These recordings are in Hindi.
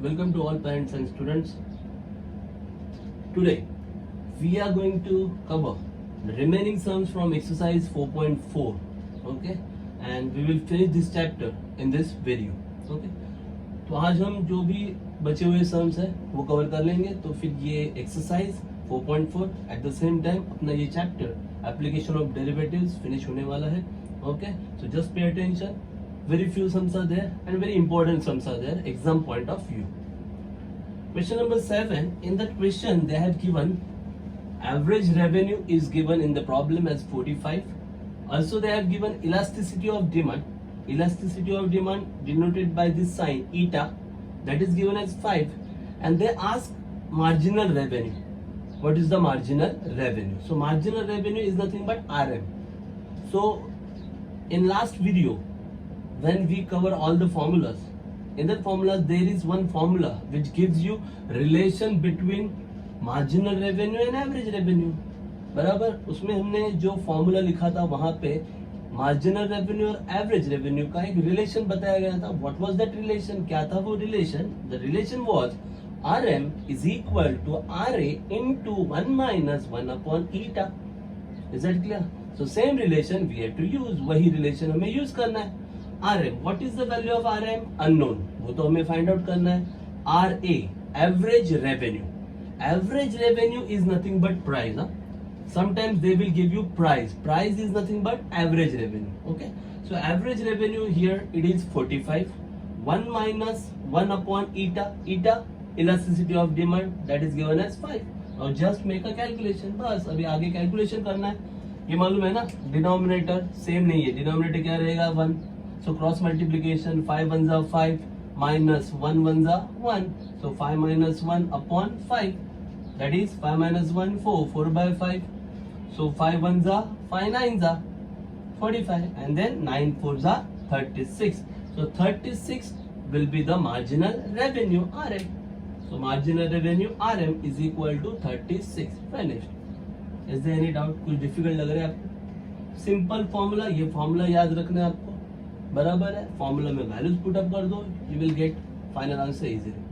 Welcome to all parents and students. Today we are going to cover the remaining sums from exercise 4.4. Okay, and we will finish this chapter in this video. Okay, तो आज हम जो भी बचे हुए सम्स है वो कवर कर लेंगे, तो फिर ये exercise 4.4 at the same time अपना ये chapter application of derivatives finish होने वाला है. Okay, so just pay attention. Very few sums are there and very important sums are there, exam point of view. Question number 7. In that question they have given average revenue is given in the problem as 45. Also they have given elasticity of demand. Elasticity of demand denoted by this sign eta, that is given as 5, and they ask marginal revenue. What is the marginal revenue? So marginal revenue is nothing but RM. So in last video when we cover all the formulas, in that formulas there is one formula which gives you relation between marginal revenue and average revenue. बराबर, उसमें हमने जो फॉर्मूला लिखा था वहां पे मार्जिनल रेवेन्यू और एवरेज रेवेन्यू का एक रिलेशन बताया गया था. What was that relation? क्या था वो relation? The relation was RM is equal to RA into 1 minus 1 upon eta. Is that clear? So same relation we have to use. वही रिलेशन हमें यूज करना है. RM, what is the value of RM? Unknown. वो तो हमें find out करना है. RA, average revenue. Average revenue is nothing but price. Huh? Sometimes they will give you price. Price is nothing but average revenue. Okay. So average revenue here it is 45. 1 minus 1 upon eta. Eta, elasticity of demand, that is given as 5. Now just make a calculation. बस अभी आगे calculation करना है. ये मालूम है ना, denominator same नहीं है. Denominator क्या रहेगा? 1. So cross multiplication, 5 ones are 5 minus 1 ones are 1. So 5 minus 1 upon 5. That is 5 minus 1, 4. 4 by 5. So 5 ones are 5 nines are 45. And then 9 fours are 36. So 36 will be the marginal revenue RM. So marginal revenue RM is equal to 36. Finished. Is there any doubt? कुछ difficult लग रहा है आपको? Simple formula. ये formula याद रखना है आपको. बराबर है, फॉर्मूला में वैल्यूज पुट अप कर दो, you will get final answer easily.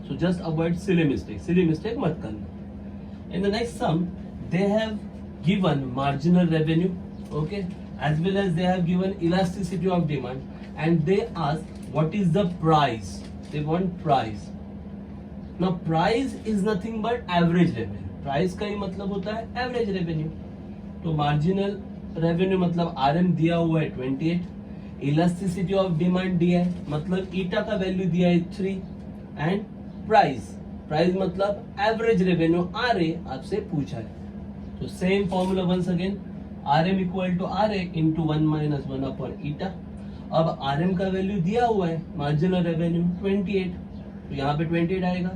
So just avoid silly mistake मत करना. In the next some they have given marginal revenue, okay, as well as they have given elasticity of demand and they ask what is the price. They want price. Now price is nothing but average revenue. Price का ही मतलब होता है एवरेज रेवेन्यू. तो मार्जिनल रेवेन्यू मतलब आरएम दिया हुआ है 28, इलास्टिसिटी ऑफ डिमांड दिया है मतलब ईटा का वैल्यू दिया है 3, एंड प्राइस मतलब एवरेज रेवेन्यू RA आपसे पूछा है. तो same formula once again, RM equal to RA into 1 minus 1 upon eta. अब RM का वैल्यू दिया हुआ है मार्जिनल रेवेन्यू 28, तो यहाँ पे 28 आएगा.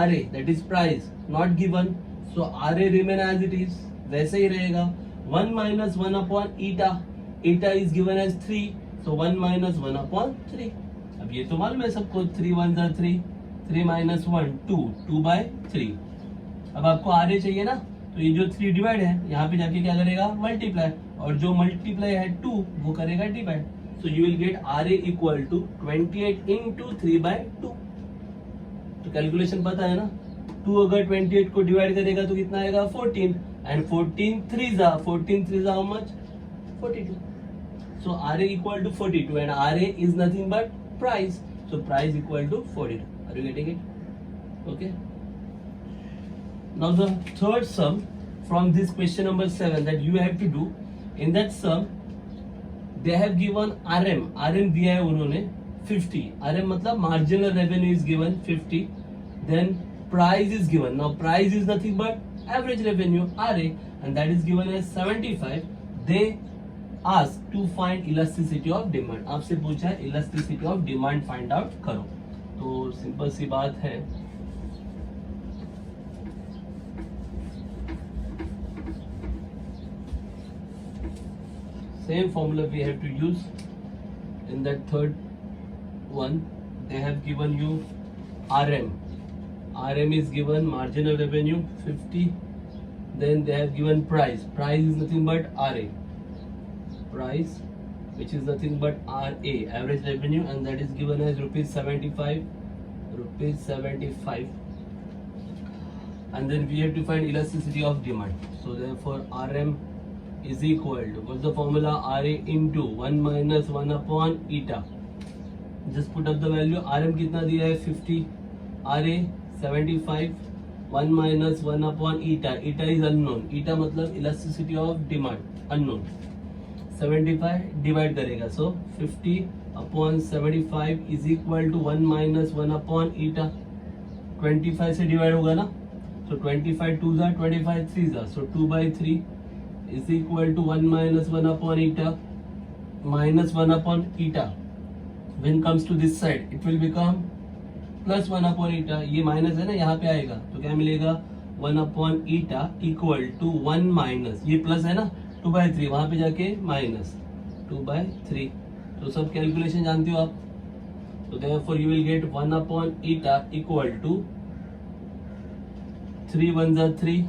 RA that is price not given, so RA remain as it is, वैसे ही रहेगा. 1 minus 1 upon eta. Eta is given as 3, so 1 minus 1 upon 3. अब ये तो मालूम है सबको, 3 ones are 3, 3 minus 1 2, 2 by 3. अब आपको RA चाहिए ना, तो ये जो 3 डिवाइड है यहाँ पे जाके क्या करेगा? मल्टीप्लाई, और जो मल्टीप्लाई है 2 वो करेगा divide. So you will get RA equal to 28 into 3 by 2. तो कैलकुलेशन पता है ना, 2 अगर 28 को डिवाइड करेगा तो कितना आएगा? 14, and 14 3 how much? 42. So RA equal to 42 and RA is nothing but price. So price equal to 42. Are you getting it? Okay. Now the third sum from this question number 7 that you have to do. In that sum they have given RM. RM दिया है उन्होंने 50. RM मतलब marginal revenue is given 50. Then price is given. Now price is nothing but average revenue RA and that is given as 75. They ask to find elasticity of demand. आपसे पूछा है elasticity of demand find out करो. तो सिंपल सी बात है, same formula we have to use. In that third one they have given you RM. RM is given marginal revenue 50. Then they have given price. Price is nothing but RA. Price which is nothing but RA, average revenue, and that is given as rupees 75. ₹75, and then we have to find elasticity of demand. So therefore RM is equal to, what's the formula? RA into 1 minus 1 upon eta. Just put up the value. RM कितना दिया है? 50, RA 75, 1 minus 1 upon eta. Eta is unknown. Eta मतलब elasticity of demand, unknown. 75 divide करेगा, so 50 upon 75 is equal to 1 minus 1 upon eta. 25 से divide होगा ना, so 25 2s are 25 3s are, so 2 by 3 is equal to 1 minus 1 upon eta minus 1 upon eta. When comes to this side it will become plus 1 upon eta. ये माइनस है ना, यहाँ पे आएगा तो क्या मिलेगा? 1 upon eta equal to 1 minus, ये प्लस है ना, 2 by 3, वहां पे जाके माइनस 2 by 3. तो सब कैलकुलेशन जानते हो आप. तो therefore you will get 1 upon eta equal to 3 1s are 3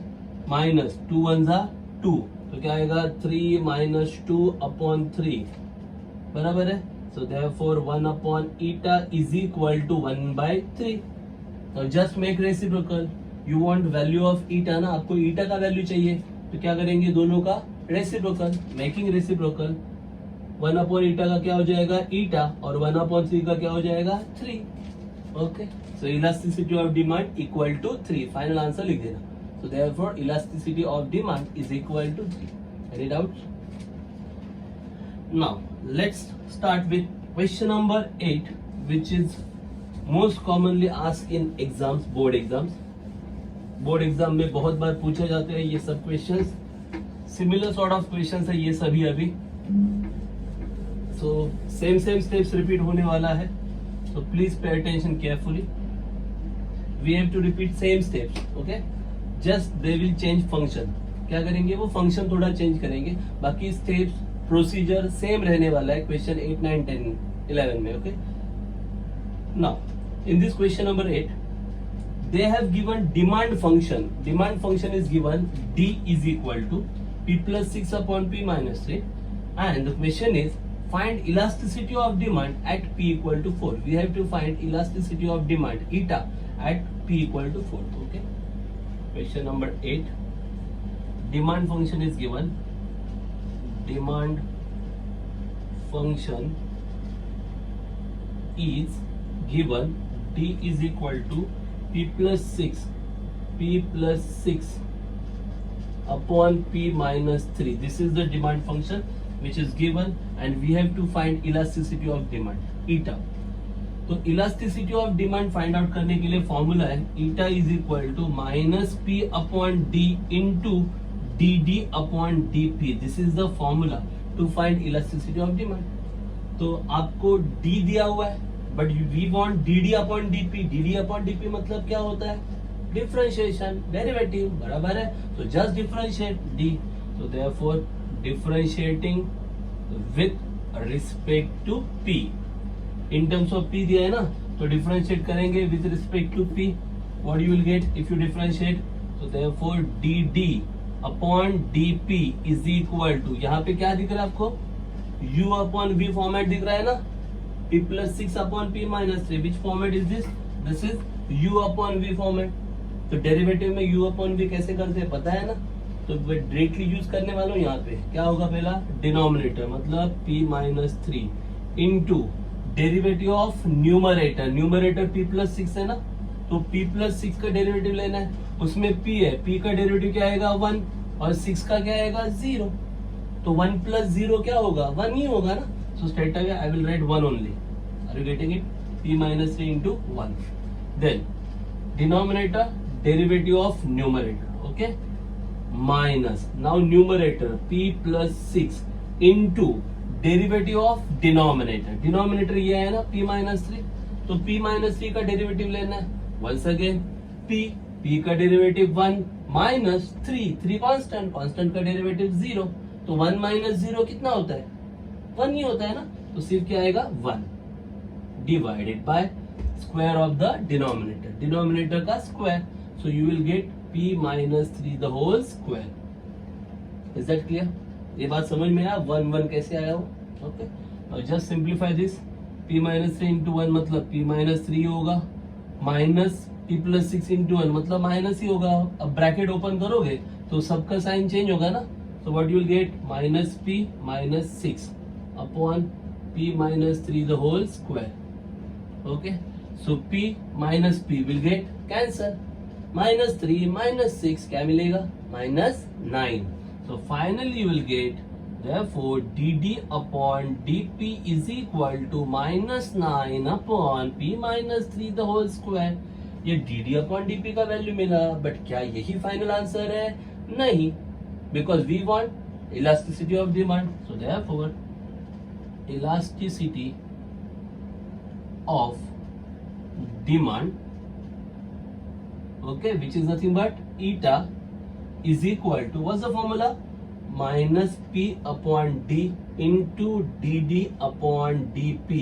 minus 2 1s are 2. तो क्या आएगा? 3 minus 2 upon 3, बराबर है. So therefore 1 upon eta is equal to 1 by 3. Now just make reciprocal. You want value of eta ना, आपको eta का वैल्यू चाहिए, तो क्या करेंगे? दोनों का रेसिप्रोकल. Making reciprocal. 1 अपॉन ईटा का क्या हो जाएगा? ईटा, और 1 अपॉन 3 का क्या हो जाएगा? 3. Okay, so elasticity of demand equal to 3. Final answer लिख देना. So therefore elasticity of demand is equal to 3. Any doubt? Now let's start with question number 8, which is most commonly asked in exams, board exams. Board exam में बहुत बार पूछे जाते हैं ये सब questions. Similar sort of questions है ये सभी अभी. सो सेम स्टेप्स रिपीट होने वाला है, so please pay attention carefully. We have to repeat same steps. Okay, just they will change function. क्या करेंगे? वो फंक्शन थोड़ा चेंज करेंगे, बाकी स्टेप्स प्रोसीजर सेम रहने वाला है क्वेश्चन 8 9 10 11 में. Okay, now in this question number 8 they have given demand function. Demand function is given D is equal to P plus 6 upon P minus 3, and the question is find elasticity of demand at P equal to 4. We have to find elasticity of demand eta at P equal to 4. Okay, question number 8. Demand function is given. Demand function is given. D is equal to P plus 6 upon P minus 3. This is the demand function which is given, and we have to find elasticity of demand eta. तो elasticity of demand find out करने के लिए फॉर्मूला है eta is equal to minus P upon D into dd upon dP. This is the formula to find elasticity of demand. तो आपको D दिया हुआ है, but we want dd upon dp. dd upon dp मतलब क्या होता है? डिफरेंशिएशन, डेरिवेटिव, बराबर है. तो जस्ट डिफरेंशिएट d. तो therefore differentiating with respect to p. In terms of p दिया है ना, तो डिफरेंशिएट करेंगे with respect to p. What you will get if you differentiate? तो therefore dd upon dp is equal to, यहाँ पे क्या दिख रहा है आपको? u अपॉन v फॉर्मेट दिख रहा है ना. P plus 6 upon P minus 3. Which format is this? This is U upon V format. तो डेरिवेटिव में U upon V कैसे करते हैं पता है ना, तो डायरेक्टली यूज करने वाला हूँ. यहाँ पे क्या होगा? पहला डिनोमिनेटर मतलब P minus 3 into derivative of numerator. Numerator P plus 6 है ना, तो P plus 6 का डेरिवेटिव लेना है. उसमें P है, P का डेरिवेटिव क्या आएगा? 1, और 6 का क्या आएगा? 0. तो 1 plus 0 क्या होगा? 1 ही होगा ना. So straight away I will write 1 only. Are you getting it? P minus 3 into 1. Then denominator derivative of numerator. Okay, minus now numerator P plus 6 into derivative of denominator. Denominator ये है ना P minus 3, तो P minus 3 का डेरिवेटिव लेना है. Once again P का डेरिवेटिव 1 minus 3 कांस्टेंट का डेरिवेटिव 0. तो 1 minus 0 कितना होता है? 1 ही होता है ना. तो सिर्फ क्या आएगा? 1 divided by square of the denominator. Denominator का square. So you will get P minus 3 the whole square. Is that clear? ये बात समझ में आया? 1 कैसे आया हो? Okay, now just simplify this. P minus 3 into 1 मतलब P minus 3 होगा, minus P plus six into one, मतलब माइनस ही होगा. अब ब्रैकेट ओपन करोगे तो सबका साइन चेंज होगा ना. So what you will get, minus P minus six upon P minus three the whole square. Okay, so p minus p will get cancel. Minus three minus six क्या मिलेगा, minus nine. So finally you will get therefore dd upon dp is equal to minus 9 upon p minus 3 the whole square. ये dd upon dp का वैल्यू मिला, बट क्या यही फाइनल आंसर है, नहीं, because we want elasticity of demand. So therefore elasticity of demand, okay, which is nothing but eta is equal to, what's the formula, minus p upon d into dd upon dp.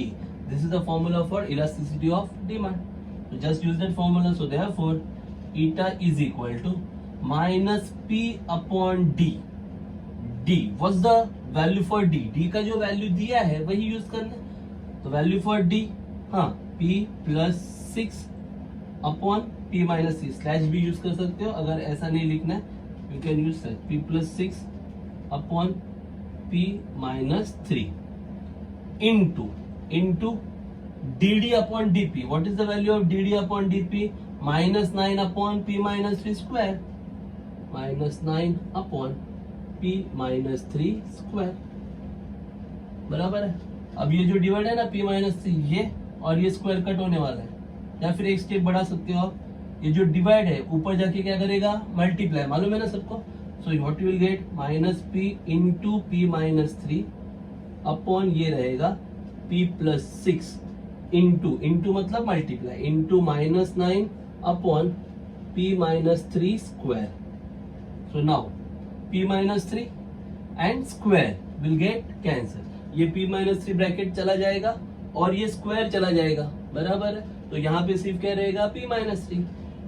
This is the formula for elasticity of demand. So just use that formula. So therefore eta is equal to minus p upon d. d, what's the value for d? d का जो वैल्यू दिया है वही यूज करना. तो वैल्यू फॉर d, हाँ, p plus six upon p minus three. Slash भी यूज कर सकते हो, अगर ऐसा नहीं लिखना है you can use slash. p plus six upon p minus three into dd upon dp. What is the value of dd upon dp, minus nine upon p minus three square. Minus nine upon p minus three square, बराबर है. अब ये जो डिवाइड है ना p माइनस थ्री, ये और ये स्क्वायर कट होने वाला है. या फिर एक स्टेप बढ़ा सकते हो आप, ये जो डिवाइड है ऊपर जाके क्या करेगा, मल्टीप्लाई. मालूम है ना सबको. सो what you will get, minus p into P minus three upon ये रहेगा p प्लस सिक्स इंटू मतलब multiply into minus nine upon p minus three square. So now p minus three and square will get cancel. ये p माइनस थ्री ब्रैकेट चला जाएगा और ये स्क्वायर चला जाएगा, बराबर है. तो यहाँ पे सिर्फ क्या रहेगा, p माइनस थ्री.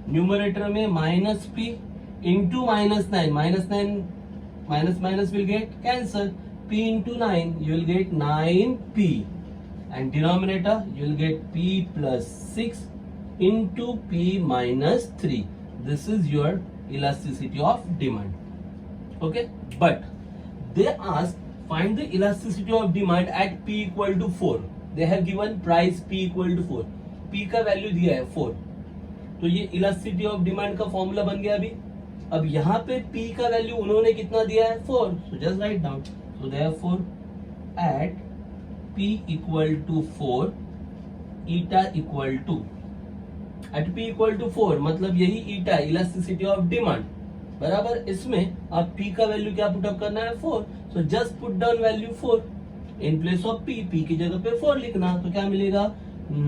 न्यूमरेटर में minus p into minus nine, minus minus will get cancel. p into nine you will gate 9p and denominator you will get p plus six into p minus three. This is your elasticity of demand. Okay, but they ask find the elasticity of demand at p equal to 4. They have given price p equal to 4. p का वैल्यू दिया है 4. तो ये इलास्टिसिटी ऑफ डिमांड का फॉर्मूला बन गया अभी. अब यहाँ पे p का वैल्यू उन्होंने कितना दिया है, 4. So just write down. So therefore at p equal to 4, eta equal to, at p equal to 4 मतलब यही eta इलास्टिसिटी ऑफ डिमांड, बराबर. इसमें आप p का वैल्यू क्या पुटअप करना है, 4. So just put down value 4 in place of p की जगह पे 4 लिखना. तो क्या मिलेगा,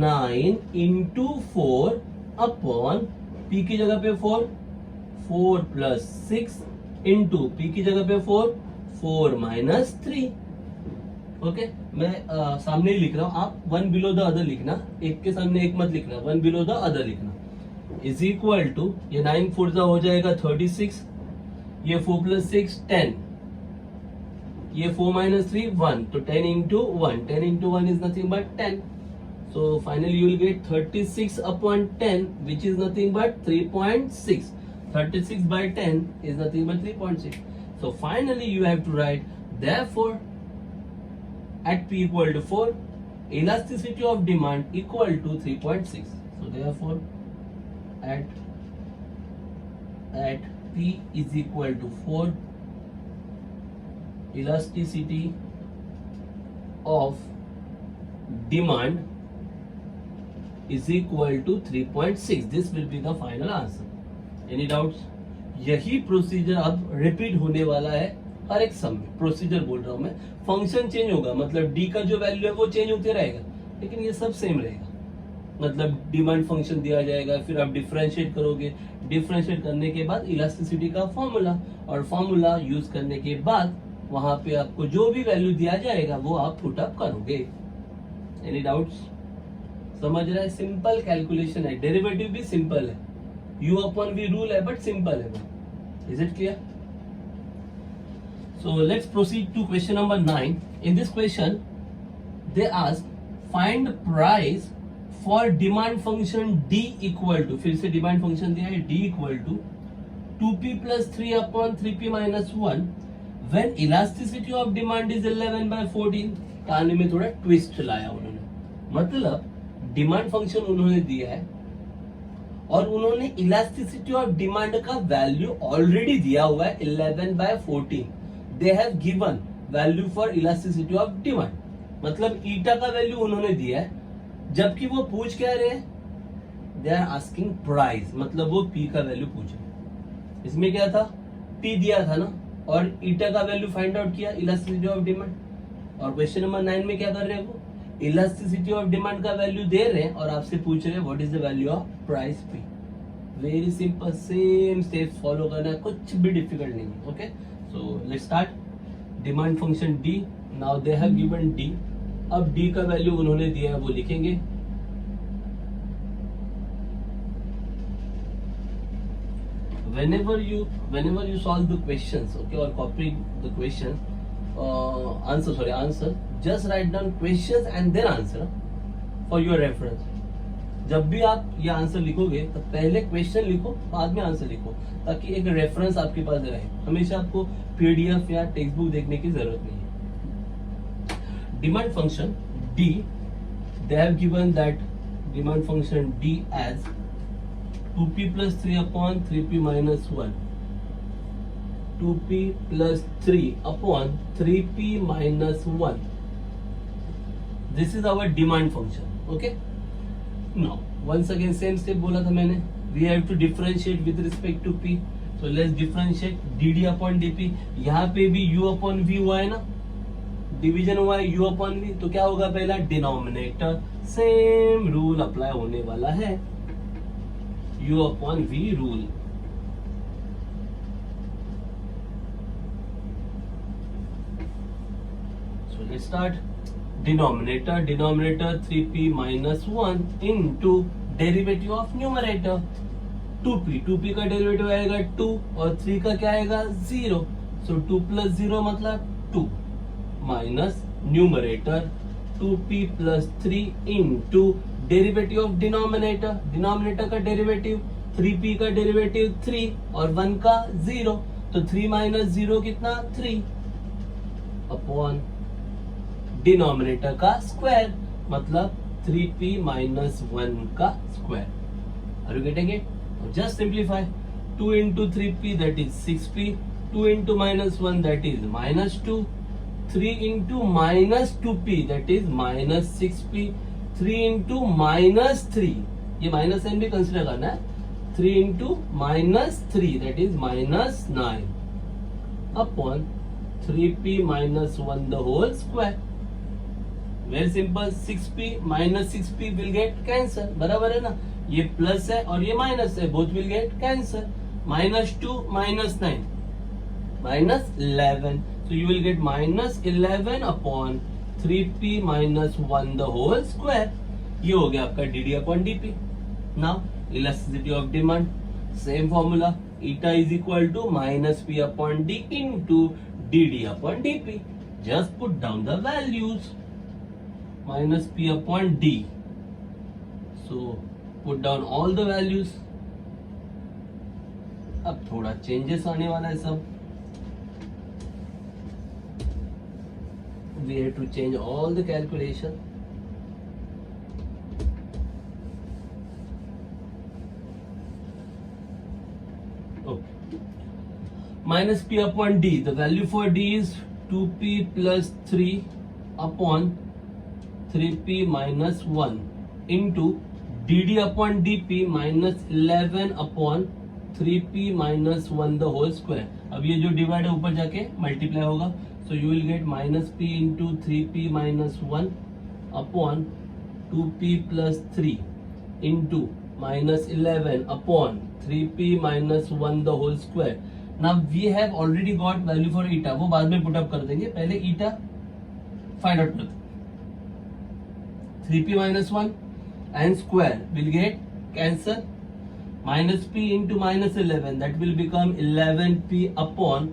9 इंटू 4 अपॉन p की जगह पे 4 प्लस 6 इंटू p की जगह पे 4 माइनस 3. ओके, मैं सामने ही लिख रहा हूं, आप वन बिलो द अदर लिखना, एक के सामने एक मत लिखना, वन बिलो द अदर लिखना. इज इक्वल टू, ये 9 4 हो जाएगा 36, ये 4 प्लस 6 10, ये 4 माइनस 3 1, तो 10 into 1 is nothing but 10. So finally you will gate 36 upon 10 which is nothing but 3.6. 36 by 10 is nothing but 3.6. So finally you have to write, therefore at p equal to 4, elasticity of demand equal to 3.6. So therefore at p is equal to 4, elasticity of demand is equal to 3.6. This will be the final answer. Any doubts? यही प्रोसीजर अब रिपीट होने वाला है हर एक सम में. प्रोसीजर बोल रहा हूं मैं, फंक्शन चेंज होगा, मतलब डी का जो वैल्यू है वो चेंज होते रहेगा, लेकिन ये सब सेम रहेगा. मतलब डिमांड फंक्शन दिया जाएगा, फिर आप डिफरेंशिएट करोगे, डिफरेंशिएट करने के बाद इलास्टिसिटी का फॉर्मूला, और फॉर्मूला यूज करने के बाद वहां पे आपको जो भी वैल्यू दिया जाएगा वो आप पुट अप करोगे. Any doubts? समझ रहे हैं? सिंपल कैलकुलेशन है, डेरिवेटिव भी सिंपल है, u upon v रूल है बट सिंपल है. Is it clear? So let's proceed to question number 9. In this question, they ask find price for demand function d equal to, फिर से डिमांड फंक्शन दिया है, d equal to 2p plus 3 upon 3p minus 1 when elasticity of demand is 11/14. कहानी में थोड़ा ट्विस्ट लाया उन्होंने, मतलब डिमांड फंक्शन उन्होंने दिया है और उन्होंने इलास्टिसिटी ऑफ डिमांड का वैल्यू ऑलरेडी दिया हुआ है 11/14. दे have given value for elasticity of demand, मतलब ईटा का वैल्यू उन्होंने दिया है, जबकि वो पूछ क्या रहे हैं, दे आर आस्किंग प्राइस, मतलब वो पी का वैल्यू पूछ रहे हैं. इसमें क्या था, पी दिया था ना, और ईटा का वैल्यू फाइंड आउट किया, इलास्टिसिटी ऑफ डिमांड. और क्वेश्चन नंबर 9 में क्या कर रहे हैं, वो इलास्टिसिटी ऑफ डिमांड का वैल्यू दे रहे हैं और आपसे पूछ रहे हैं what is the value of price P. Very simple, same steps follow करना है, कुछ भी डिफिकल्ट नहीं है. Okay, so let's start. Demand function D, now they have given D. अब डी का वैल्यू उन्होंने दिया है, वो लिखेंगे. Whenever you solve the questions, okay, or copy the question, answer, just write down questions and then answer for your reference. जब भी आप ये आंसर लिखोगे तो पहले क्वेश्चन लिखो, बाद में आंसर लिखो, ताकि एक रेफरेंस आपके पास रहे. हमेशा आपको पीडीएफ या टेक्स्ट बुक देखने की जरूरत नहीं है. Demand function D, they have given that demand function d as 2p plus 3 upon 3p minus 1. 2p plus 3 upon 3p minus 1. This is our demand function. Okay. Now, once again same step बोला था मैंने. We have to differentiate with respect to p. So let's differentiate dd upon dp. यहाँ पे भी u upon v हुआ है ना, डिवीजन हुआ है u upon v, तो क्या होगा, पहला डिनोमिनेटर, सेम रूल अप्लाई होने वाला है, u upon v rule. So let's start. Denominator 3p minus 1 into derivative of numerator 2p. 2p का डेरिवेटिव आएगा 2 और 3 का क्या आएगा 0. So 2 plus 0 मतलब 2 minus numerator 2p plus 3 into derivative of denominator, denominator का डेरिवेटिव 3p का डेरिवेटिव 3 और 1 का 0, तो 3 माइनस 0 कितना 3 अपॉन डिनोमिनेटर का स्क्वायर, मतलब 3p माइनस 1 का square. Are you getting it? Just simplify. 2 into 3p that is 6p, 2 into minus 1 that is minus 2, 3 into minus 2p that is minus 6p, 3 into minus 3, ये माइनस n भी कंसिडर करना है, 3 into minus 3 that is minus 9 upon 3p minus 1 the whole square. Very simple. 6p minus 6p will get cancel, बराबर है ना, ये प्लस है और ये माइनस है, both will get cancel. minus 2 minus 9 minus 11, so you will get minus 11 upon 3p minus 1 the whole square. ये हो गया आपका dd upon dp. Now elasticity of demand, same formula, eta is equal to minus p upon d into dd upon dp. Just put down the values. Minus p upon d. So put down all the values. अब थोड़ा चेंजेस आने वाला है सब. We have to change all the calculation. Okay. Minus p upon d. The value for d is 2p plus 3 upon 3p minus 1 into dd upon dp minus 11 upon 3p minus 1 the whole square. अब ये जो डिवाइड है ऊपर जाके मल्टीप्लाई होगा, so you will get minus p into 3p minus 1 upon 2p plus 3 into minus 11 upon 3p minus 1 the whole square. Now we have already got value for eta, वो बाद में पुट अप कर देंगे, पहले eta फाइंड आउट करते. 3p minus 1 and square will get cancel. Minus p into minus 11, that will become 11p upon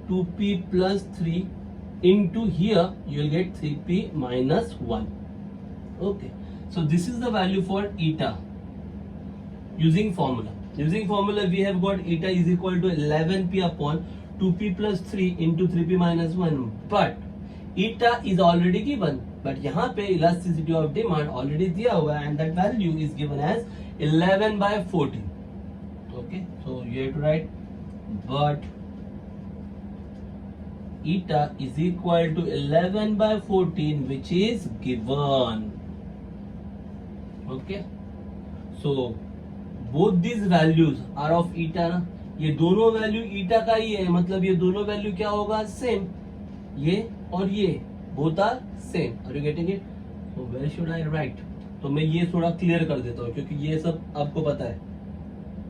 2p plus 3 into here you will get 3p minus 1. Okay, So this is the value for eta using formula. Using formula we have got eta is equal to 11p upon 2p plus 3 into 3p minus 1. But eta is already given. But यहाँ पे elasticity of demand already दिया हुआ है and that value is given as 11 by 14. Okay, so you have to write but eta is equal to 11 by 14 which is given. Okay, so both these values are of eta ना, ये दोनों वैल्यू eta का ही है, मतलब ये दोनों वैल्यू क्या होगा, सेम, ये और ये both are same. Are you getting it? So where should I write? तो मैं ये थोड़ा क्लियर कर देता हूँ क्योंकि ये सब आपको पता है.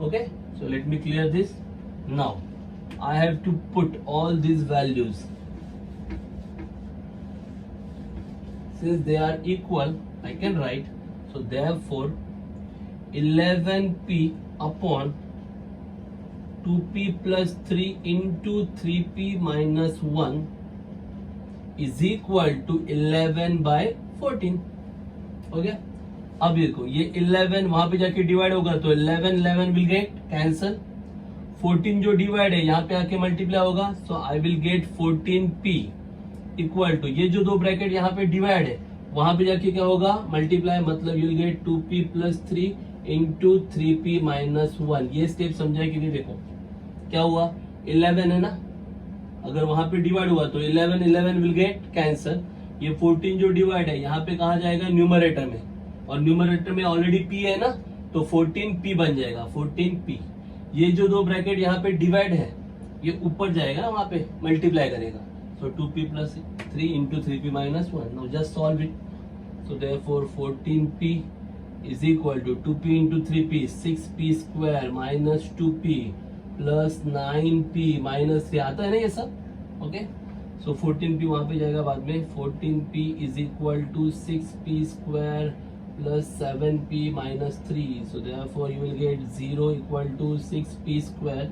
Okay, so let me clear this. Now I have to put all these values. Since they are equal, I can write. So therefore 11p upon 2p plus 3 into 3p minus 1 is equal to 11 by 14. हो गया. अब देखो ये 11 वहां पे जाके डिवाइड होगा तो 11 विल गेट कैंसल. 14 जो डिवाइड है यहाँ पे आके मल्टीप्लाई होगा, so I will get 14p equal to ये जो दो ब्रैकेट यहाँ पे डिवाइड है वहां पे जाके क्या होगा, मल्टीप्लाई, मतलब you will gate 2p plus 3 into 3p minus 1. ये स्टेप समझा कि नहीं? देखो क्या हुआ, 11 है ना, अगर वहां पे डिवाइड हुआ तो 11 विल गेट कैंसल. ये 14 जो डिवाइड है यहाँ पे कहा जाएगा, न्यूमरेटर में, और न्यूमरेटर में ऑलरेडी p है ना, तो 14p बन जाएगा, 14p. ये जो दो ब्रैकेट यहाँ पे डिवाइड है ये ऊपर जाएगा, वहां पे मल्टीप्लाई करेगा, so 2p plus 3 into 3p minus 1. Now just solve it. So therefore 14p is equal to 2p into 3p, 6p square minus 2p plus 9p minus 3. आता है ना ये सब? ओके, सो 14p वहां पे जाएगा बाद में. 14p is equal to 6p square plus 7p minus 3. So therefore you will get 0 equal to 6p square.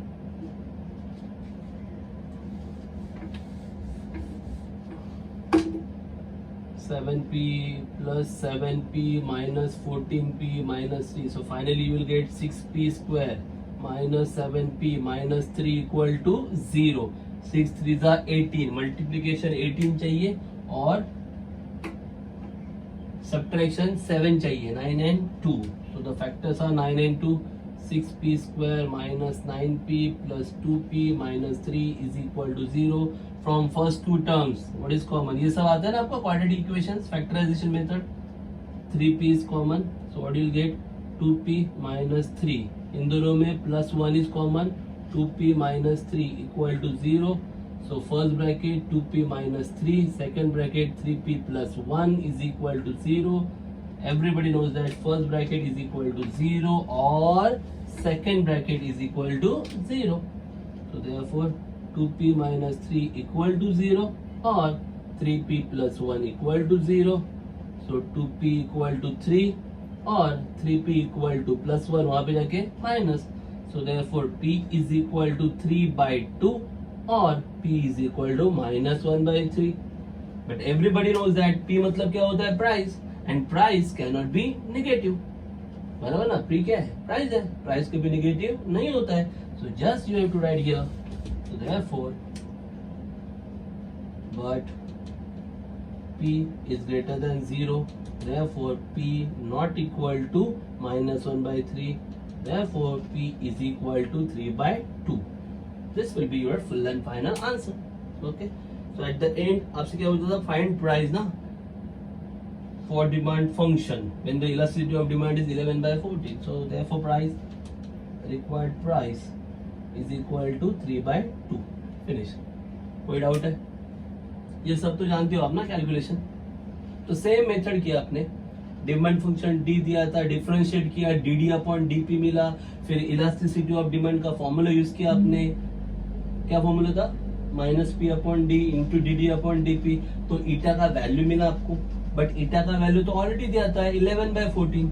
p plus 7p minus 14p minus 3. So finally you will get 6p square minus 7p minus 3 equal to 0. 6 3s are 18. Multiplication 18 चाहिए और subtraction 7 चाहिए, 9 and 2. So the factors are 9 and 2. 6p square minus 9p plus 2p minus 3 is equal to 0. From first two terms, what is common? ये सब आता है ना आपका quadratic equations, factorization method. 3p is common, so what you will get, 2p minus 3. इन दोनों में plus 1 is common, 2p minus 3 equal to 0. So first bracket 2p minus 3, second bracket 3p plus 1 is equal to 0. Everybody knows that first bracket is equal to 0 or second bracket is equal to 0. So therefore 2p minus 3 equal to 0 or 3p plus 1 equal to 0. So 2p equal to 3 or 3p equal to plus 1 वहाँ पे जाके minus. So therefore p is equal to 3 by 2 or p is equal to minus 1 by 3. But everybody knows that p मतलब क्या होता है, price, and price cannot be negative. बराबर ना, p क्या है, price है, price कभी negative नहीं होता है. So just you have to write here. So therefore, but p is greater than 0. Therefore, p not equal to minus 1 by 3. Therefore, p is equal to 3 by 2. This will be your full and final answer. Okay. So at the end, आपसे क्या बोलता था, find price ना, for demand function when the elasticity of demand is 11 by 14. So therefore, required price is equal to 3 by 2. Finish. कोई डाउट है? ये सब तो जानते हो आप ना कैलकुलेशन. तो सेम मेथड किया आपने, डिमांड फंक्शन डी दिया था, डिफरेंशिएट किया, डी अपॉन डीपी मिला, फिर इलास्टिसिटी ऑफ डिमांड का फॉर्मूला यूज किया आपने. क्या फॉर्मूला था? Minus P upon D into D upon DP. तो ईटा का वैल्यू मिला आपको, बट ईटा का वैल्यू तो ऑलरेडी दिया था 11 by 14.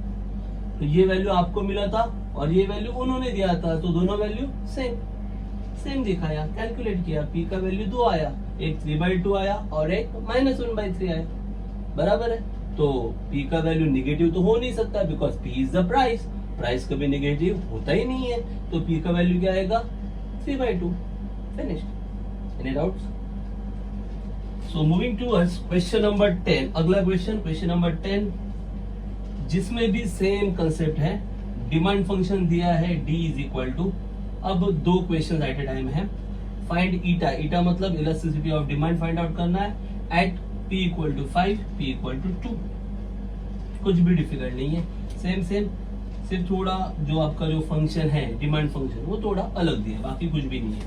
तो ये वैल्यू आपको मिला था और ये वैल्यू उन्होंने दिया था, तो दोनों वैल्यू सेम दिखाया, कैलकुलेट किया. p का वैल्यू 2 आया, एक 3 by 2 आया और एक -1 by 3 आया. बराबर है. तो P का वैल्यू निगेटिव तो हो नहीं सकता, because P is the price, price कभी निगेटिव होता ही नहीं है, तो P का वैल्यू क्या आएगा 3/2. Finished. Any doubts? So moving towards question number 10. अगला क्वेश्चन नंबर 10, जिसमें भी सेम कंसेप्ट है. डिमांड फंक्शन दिया है D इज इक्वल टू, अब दो क्वेश्चन एट ए टाइम है. फाइंड ईटा, ईटा मतलब elasticity of demand find out करना है at P equal to 5, P equal to 2. कुछ भी डिफिकल्ट नहीं है, सेम सिर्फ थोड़ा जो आपका जो फंक्शन है डिमांड फंक्शन वो थोड़ा अलग दिया है, बाकी कुछ भी नहीं है.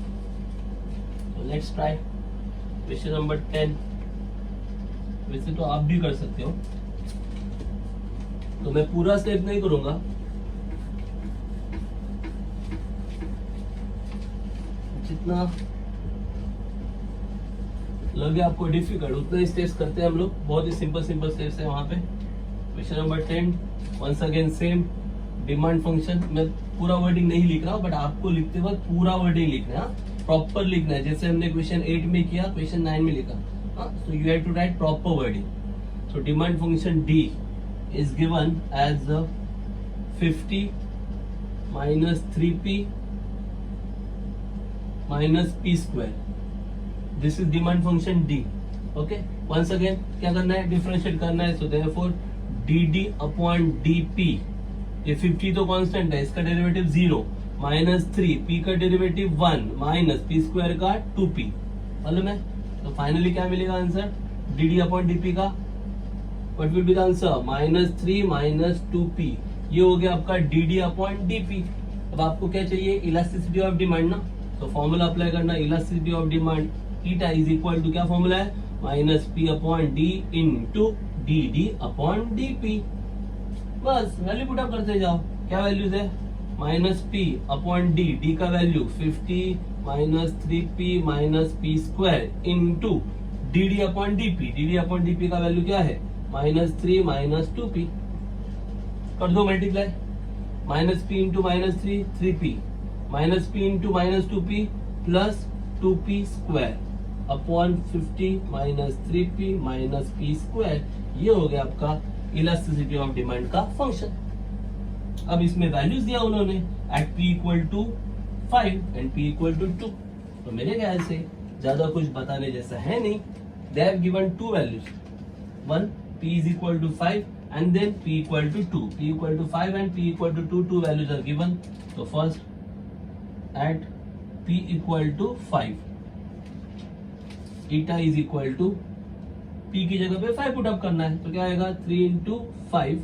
तो लेट्स ट्राई क्वेश्चन नंबर 10. वैसे तो आप भी कर सकते हो, तो मैं पूरा स्टेप नहीं करूंगा, जितना लगे आपको डिफिकल्ट उतना ही स्टेप्स करते हैं हम लोग. बहुत ही सिंपल स्टेप्स है वहां पे. Question number 10, once again same demand function. मैं पूरा वर्डिंग नहीं लिख रहा हूँ, बट आपको लिखते वक्त पूरा वर्डिंग लिखना है, प्रॉपर लिखना है, जैसे हमने क्वेश्चन 8 में किया, क्वेश्चन 9 में लिखा. So you have to write proper wording. So demand function D is given as 50 minus 3P minus P square. This is demand function D. Okay, once again क्या करना है, डिफरेंशिएट करना है. सो therefore dd अपॉन dp, ये 50 तो कांस्टेंट है, इसका डेरिवेटिव 0 माइनस 3, p का डेरिवेटिव 1 माइनस p स्क्वायर का 2p. मालूम है? तो फाइनली क्या मिलेगा आंसर dd अपॉन dp का? What will be the answer? -3 minus 2p. ये हो गया आपका dd अपॉन dp. अब आपको क्या चाहिए, इलास्टिसिटी ऑफ डिमांड ना, तो फॉर्मूला अप्लाई करना. Elasticity of demand eta is equal to, क्या फॉर्मूला है, -p upon d into dd upon dp. बस वैल्यू पुट अप करते जाओ. क्या वैल्यूज है, -p अपॉन d का value 50 minus 3p minus p square into dd upon dp का वैल्यू क्या है, -3 माइनस 2p. कर दो multiply. -p into -3 3p, -p into -2p plus 2p square upon 50 minus 3p minus p square. ये हो गया आपका इलास्टिसिटी ऑफ डिमांड का फंक्शन. अब इसमें वैल्यूज दिया उन्होंने at p equal to 5 and p equal to 2. तो मेरे ख्याल से ज्यादा कुछ बताने जैसा है नहीं. दे have given to values, one p is equal to 5 and then p equal to 2. p equal to 5 and p equal to 2, two values are given. So first at p equal to 5, eta is equal to, p की जगह पे 5 पुट अप करना है, तो क्या आएगा 3 into 5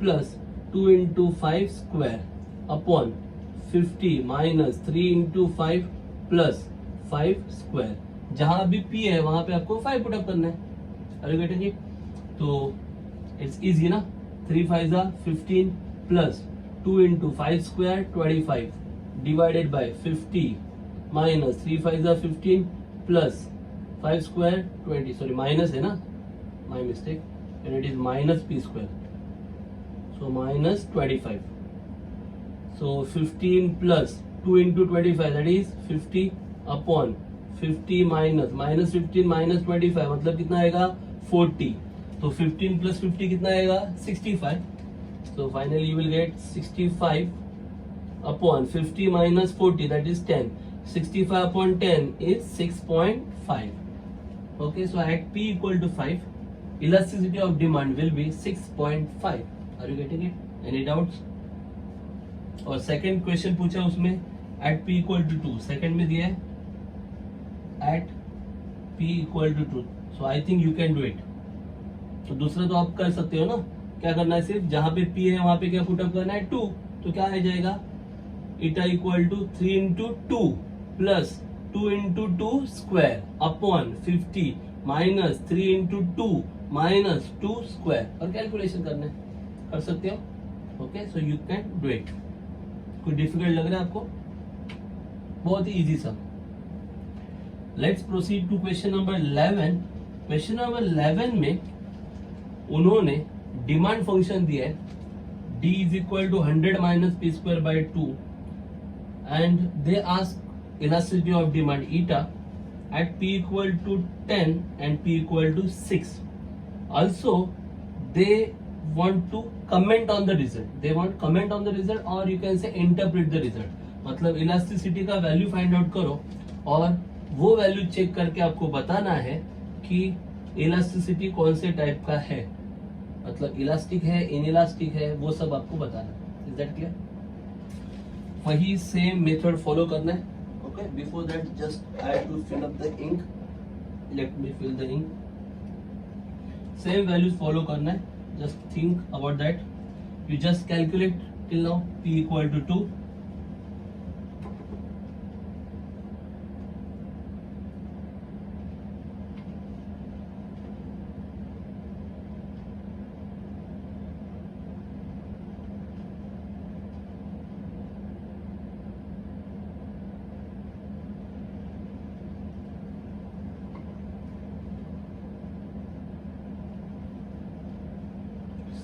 plus 2 into 5 square upon 50 minus 3 into 5 plus 5 square. जहां भी p है वहां पे आपको 5 पुट अप करना है. अरे गेटिंग इट? तो इट्स इजी ना. 3 5 15 plus 2 into 5 square 25 divided by 50 minus 3 5 15 plus 5 square 20. Sorry minus है ना, my mistake, and it is minus p square, so minus 25. So 15 plus 2 into 25 that is 50 upon 50 minus 15 minus 25 मतलब कितना आएगा 40. तो 15 प्लस 50 कितना आएगा 65. So finally you will get 65 upon 50 minus 40 that is 10. 65 upon 10 is 6.5. Okay, so at p equal to 5 elasticity of demand will be 6.5. Are you getting it? Any doubts? और सेकंड क्वेश्चन पूछा उसमें at p equal to 2, second में दिया है at p equal to 2. So I think you can do it. तो दूसरा तो आप कर सकते हो ना. क्या करना है, सिर्फ जहां पे p है वहां पे क्या पुट अप करना है 2. तो क्या आ जाएगा, eta equal to 3 into 2 plus 2 into 2 square upon 50 minus 3 into 2 minus 2 square. और कैलकुलेशन करना है, कर सकते हो. Okay, so you can do it. कोई डिफिकल्ट लग रहा है आपको? बहुत ही इजी सा. Let's proceed to question number 11. Question number 11 में उन्होंने डिमांड फंक्शन दिया है d is equal to 100 minus p square by 2 and they ask elasticity of demand eta at p equal to 10 and p equal to 6. Also they want to comment on the result, they want comment on the result, or you can say interpret the result. मतलब इलास्टिसिटी का वैल्यू फाइंड आउट करो और वो वैल्यू चेक करके आपको बताना है कि इलास्टिसिटी कौन से टाइप का है, मतलब इलास्टिक है, इनइलास्टिक है, वो सब आपको बताना। Is that clear? वही सेम मेथड फॉलो करना है। Okay, before that just I have to fill up the ink, let me fill the ink. Same values follow करना है, just think about that. You just calculate till now p equal to 2,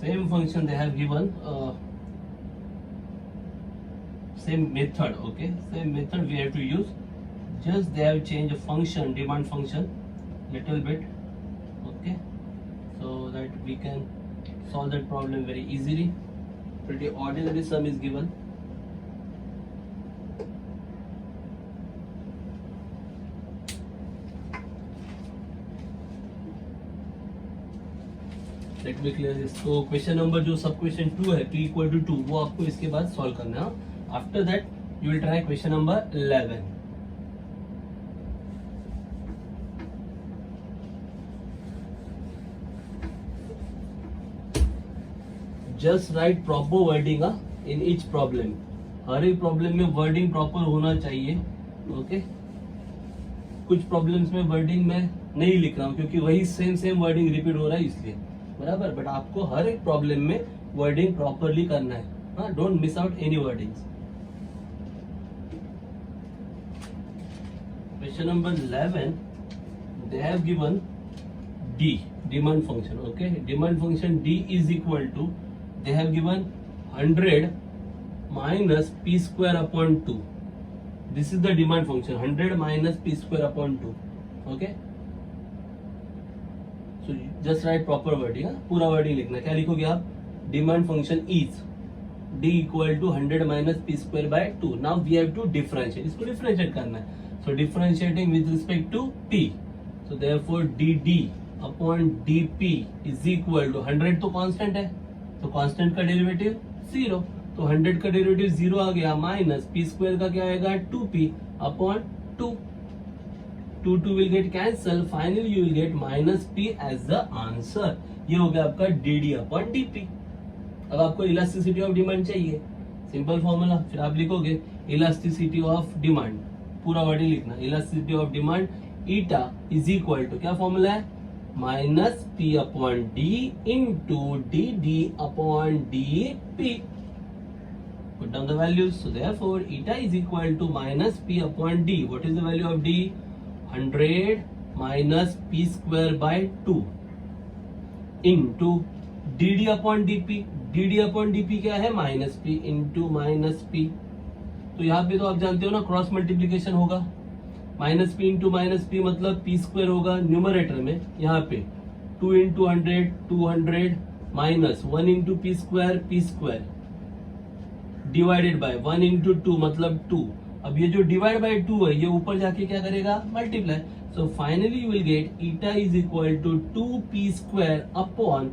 same function they have given, same method. Okay, same method we have to use, just they have changed a function, demand function little bit. Okay, so that we can solve that problem very easily. Pretty ordinary sum is given. Let me clear this. तो क्वेश्चन नंबर जो सब क्वेश्चन 2 है, p इक्वल टू 2, वो आपको इसके बाद सॉल्व करना है। After that you will try question number 11। Just write proper wording in each problem. हर एक प्रॉब्लम में वर्डिंग प्रॉपर होना चाहिए। ओके, कुछ प्रॉब्लम्स में वर्डिंग में नहीं लिख रहा हूँ क्योंकि वही सेम वर्डिंग रिपीट हो रहा है इसलिए, बराबर। बट आपको हर एक प्रॉब्लम में वर्डिंग प्रॉपरली करना है। हाँ, don't miss out any wordings. Question number 11, they have given d, demand function. Okay, demand function d is equal to, they have given 100 minus p square upon 2। This is the demand function, 100 minus p square upon 2। Okay, so just write proper wording, पूरा वर्डिंग लिखना। क्या लिखोगे आप? Demand function is d equal to 100 minus p square by 2। Now we have to differentiate, इसको डिफरेंशिएट करना है। So differentiating with respect to p, so therefore dd upon dp is equal to 100 तो कांस्टेंट है, तो कांस्टेंट का डेरिवेटिव 0, तो 100 का डेरिवेटिव 0 आ गया, माइनस p स्क्वायर का क्या आएगा 2p upon 2। 2 will get cancel, finally you will get minus p as the answer। ये हो गया आपका dd अपॉन dp। अब आपको इलास्टिसिटी ऑफ डिमांड चाहिए, सिंपल फॉर्मूला। फिर आप लिखोगे इलास्टिसिटी ऑफ डिमांड, पूरा वर्डिंग लिखना। Elasticity of demand eta is equal to, क्या फॉर्मूला है? Minus p upon d into dd upon dp। Put down the values, so therefore eta is equal to minus p upon d. What is the value of d? 100 minus p square by 2 into dd upon dp। dd upon dp क्या है? Minus p into minus p। तो यहाँ पे तो आप जानते हो ना, क्रॉस मल्टीप्लीकेशन होगा। Minus p into minus p मतलब p स्क्वायर होगा न्यूमरेटर में, यहाँ पे 2 into 100 200 minus 1 into p square divided by 1 into 2 मतलब 2। अब ये जो डिवाइड बाय 2 है, ये ऊपर जाके क्या करेगा? Multiply. So finally you will get eta is equal to 2p square upon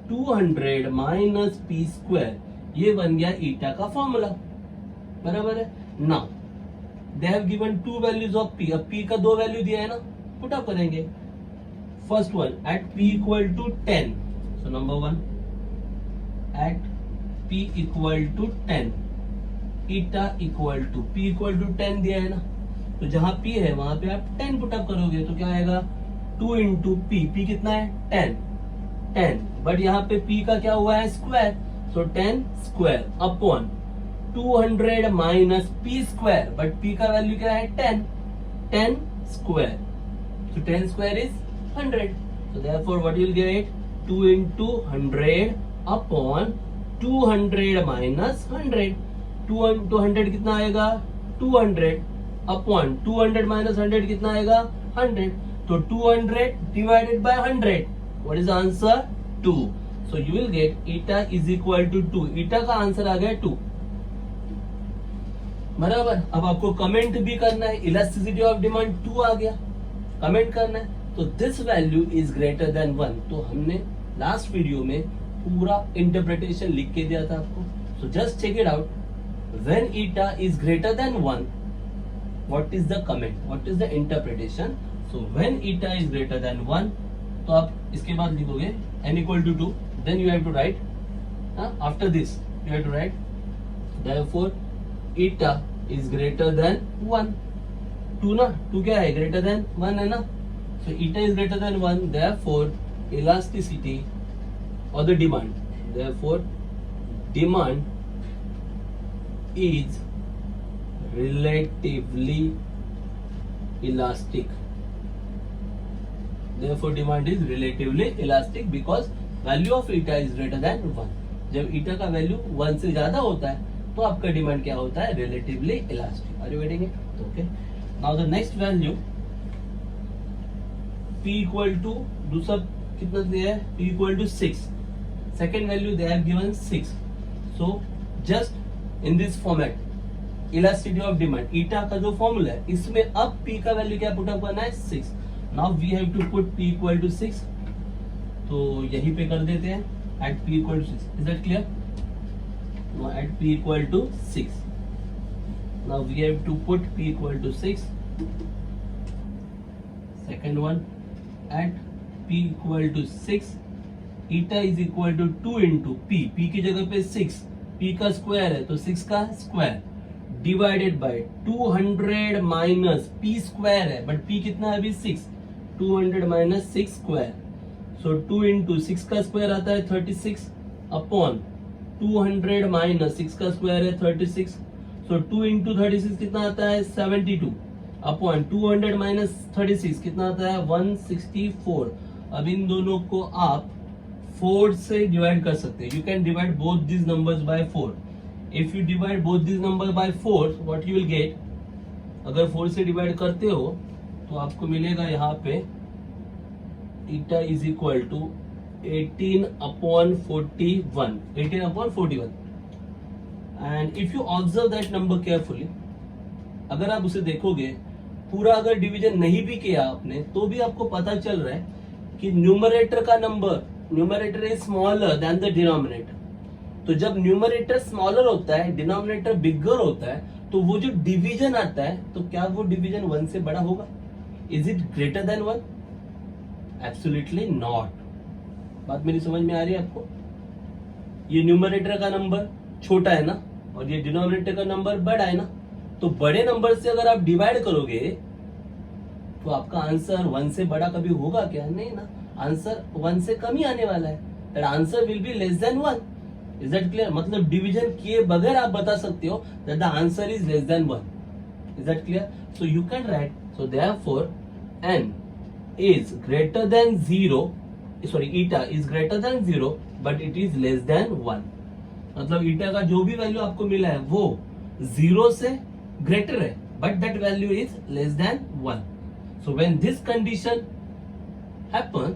200 minus p square. ये बन गया ईटा का फॉर्मूला, बराबर है। Now they have given 2 values of p। अब p का 2 वैल्यू दिया है ना, पुट अप करेंगे। First one at p equal to 10, so number 1 at p equal to 10, eta equal to p equal to 10 दिया है ना, तो जहां p है वहां पे आप 10 पुटअप करोगे तो क्या आएगा? 2 इंटू p कितना है? 10, बट यहाँ पे p का क्या हुआ है? Square, so 10 square upon 200 minus p square, but p का वैल्यू क्या है? 10 square, so 10 square is 100। So therefore what you will gate? 2 into 100 upon 200 minus 100। 200 कितना आएगा? 200 अपॉन 200 माइनस 100 कितना आएगा? 100। तो 200 divided by 100, what is answer? 2। So you will get eta is equal to 2. Eta का आंसर आ गया 2. बराबर. अब आपको कमेंट भी करना है. इलास्टिसिटी ऑफ डिमांड 2 आ गया, कमेंट करना है. तो this value is greater than 1. तो हमने लास्ट वीडियो में पूरा इंटरप्रिटेशन लिख के दिया था आपको. So just check it out. When eta is greater than 1, what is the comment, what is the interpretation. So when eta is greater than 1, तो आप इसके बाद लिखोगे n equal to 2. Then you have to write, after this you have to write therefore eta is greater than 1. 2 ना, 2 क्या है, ग्रेटर देन 1 है ना. So eta is greater than 1, therefore elasticity और the demand, therefore demand is relatively elastic. Therefore demand is relatively elastic because value of eta is greater than 1. जब eta का वैल्यू 1 से ज्यादा होता है तो आपका डिमांड क्या होता है, relatively elastic. Are you getting it? Okay. Now the next value p equal to, दूसरा कितना दिया है, p equal to 6. Second value they have given 6. So just in this format, elasticity of demand, eta का जो फॉर्मूला है इसमें अब p का वैल्यू क्या पुट अप करना है, 6. Now we have to put p equal to 6. तो यहीं पे कर देते हैं at p equal to 6. Is that clear? Now at p equal to 6. Now we have to put p equal to 6. Second one, at p equal to 6, eta is equal to 2 into p. p की जगह पे 6, p का स्क्वायर है तो 6 का square divided by 200 minus p square है, बट p कितना है अभी 6. 200 माइनस 6 स्क्वायर, सो 2 इंटू 6 का स्क्वायर आता है 36 अपॉन 200 माइनस 6 का स्क्वायर है 36. सो 2 इंटू 36 कितना आता है 72 अपॉन 200 माइनस 36 कितना आता है 164. अब इन दोनों को आप 4 से डिवाइड कर सकते हैं. You can divide both this numbers by 4. If you divide both this number by 4, what you will gate, अगर 4 से डिवाइड करते हो तो आपको मिलेगा यहाँ पे eta is equal to 18 upon 41. 18 upon 41. And if you observe that number carefully, अगर आप उसे देखोगे पूरा, अगर डिवीजन नहीं भी किया आपने तो भी आपको पता चल रहा है कि न्यूमरेटर का number, numerator is smaller than the denominator. तो जब न्यूमरेटर स्मॉलर होता है, डिनोमिनेटर बिगर होता है, तो वो जो डिवीजन आता है तो क्या वो डिवीजन 1 से बड़ा होगा? Is it greater than 1? Absolutely not. बात मेरी समझ में आ रही है आपको? ये न्यूमरेटर का नंबर छोटा है ना और ये डिनोमिनेटर का नंबर बड़ा है ना, तो बड़े नंबर से अगर आप डिवाइड करोगे तो आपका आंसर 1 से बड़ा कभी होगा क्या? नहीं ना, आंसर 1 से कम ही आने वाला है. That answer will be less than 1. Is that clear? मतलब डिवीजन किए बगैर आप बता सकते हो that the answer is less than 1. Is that clear? So you can write, so therefore n is greater than 0, sorry, eta is greater than 0 but it is less than 1. मतलब eta का जो भी वैल्यू आपको मिला है वो 0 से ग्रेटर है but that value is less than 1. So when this condition happens,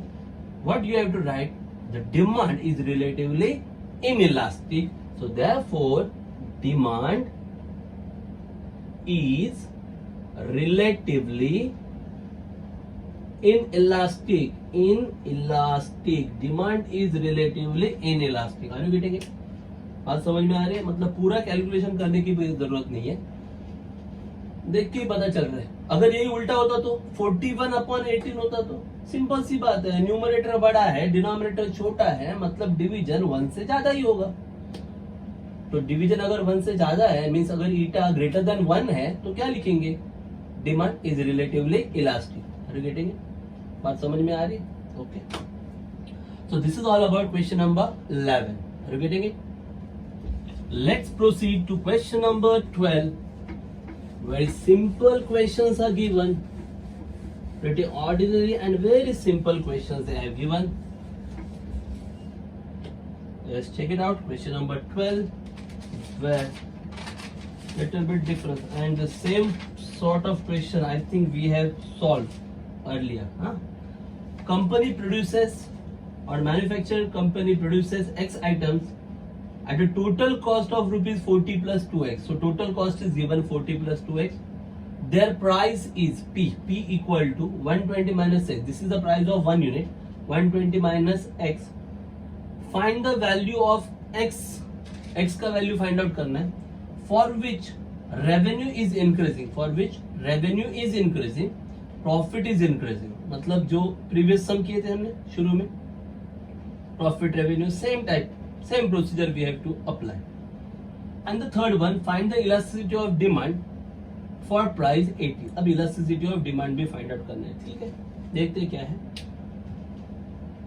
what you have to write? The demand is relatively inelastic. So therefore demand is relatively inelastic. Demand is relatively inelastic. Are you getting it? बात समझ में आ रही है? मतलब पूरा कैलकुलेशन करने की जरूरत नहीं है, देख के ही पता चल रहा है. अगर यही उल्टा होता तो 41 अपॉन 18 होता तो सिंपल सी बात है, न्यूमरेटर बड़ा है डिनोमिनेटर छोटा है, मतलब डिवीजन 1 से ज्यादा ही होगा. तो डिवीजन अगर 1 से ज्यादा है मींस अगर ईटा ग्रेटर देन 1 है तो क्या लिखेंगे? Demand is relatively elastic. Are you getting it? बात समझ में आ रही है? Okay. So this is all about question number 11. Are you getting it? Let's proceed to question number 12. Very simple questions are given. Pretty ordinary and very simple questions they have given. Let's check it out. Question number 12, where little bit different and the same sort of question I think we have solved earlier. Company produces और manufacture company produces x items at a total cost of rupees 40 plus 2x. So total cost is given 40 plus 2x. Their price is P equal to 120 minus x. This is the price of 1 unit. 120 minus x. Find the value of x. X का value find out करना है. For which revenue is increasing. For which revenue is increasing. Profit is increasing. मतलब जो previous sum किए थे हमने शुरू में. Profit revenue same type. Same procedure we have to apply. And the third one, find the elasticity of demand for price 80. अब elasticity of demand भी find out करना है, ठीक है? देखते हैं क्या है.